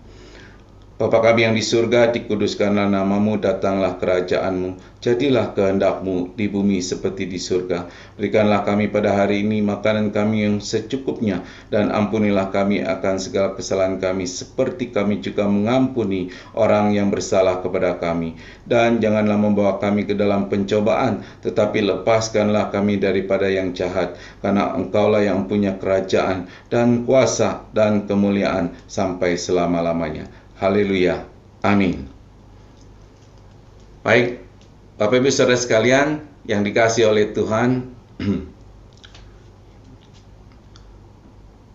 Bapa kami yang di surga, dikuduskanlah namamu, datanglah kerajaanmu, jadilah kehendak-Mu di bumi seperti di surga. Berikanlah kami pada hari ini makanan kami yang secukupnya, dan ampunilah kami akan segala kesalahan kami, seperti kami juga mengampuni orang yang bersalah kepada kami. Dan janganlah membawa kami ke dalam pencobaan, tetapi lepaskanlah kami daripada yang jahat, karena Engkaulah yang punya kerajaan dan kuasa dan kemuliaan sampai selama-lamanya. Haleluya. Amin. Baik, Bapak Ibu Saudara sekalian yang dikasihi oleh Tuhan.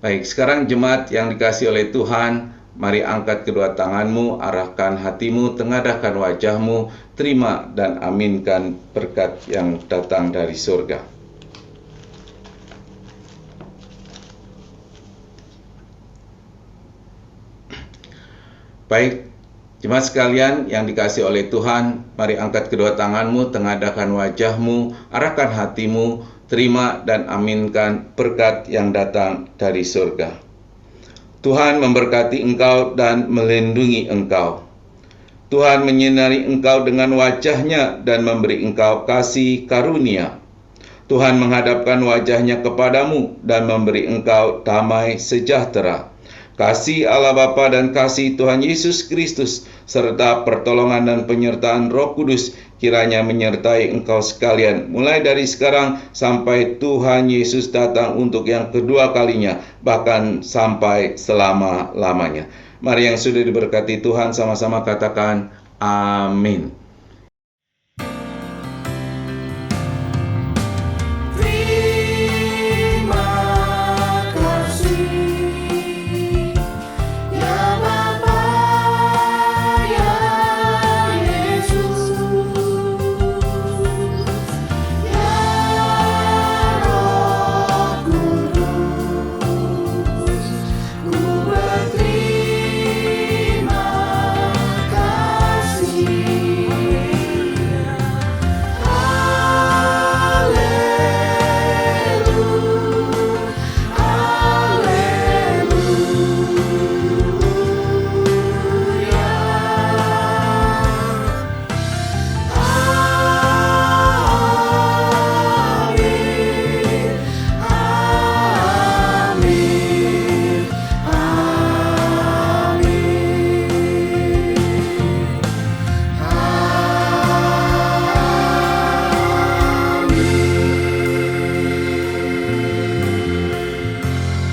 Baik, sekarang jemaat yang dikasihi oleh Tuhan, mari angkat kedua tanganmu, arahkan hatimu, tengadahkan wajahmu, terima dan aminkan berkat yang datang dari surga. Baik, jemaat sekalian yang dikasihi oleh Tuhan, mari angkat kedua tanganmu, tengadahkan wajahmu, arahkan hatimu, terima dan aminkan berkat yang datang dari surga. Tuhan memberkati engkau dan melindungi engkau. Tuhan menyinari engkau dengan wajah-Nya dan memberi engkau kasih karunia. Tuhan menghadapkan wajah-Nya kepadamu dan memberi engkau damai sejahtera. Kasih Allah Bapa dan kasih Tuhan Yesus Kristus serta pertolongan dan penyertaan Roh Kudus kiranya menyertai engkau sekalian mulai dari sekarang sampai Tuhan Yesus datang untuk yang kedua kalinya, bahkan sampai selama-lamanya. Mari yang sudah diberkati Tuhan sama-sama katakan amin.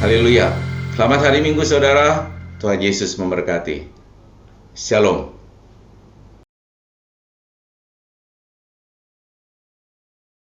Haleluya. Selamat hari Minggu saudara. Tuhan Yesus memberkati. Shalom.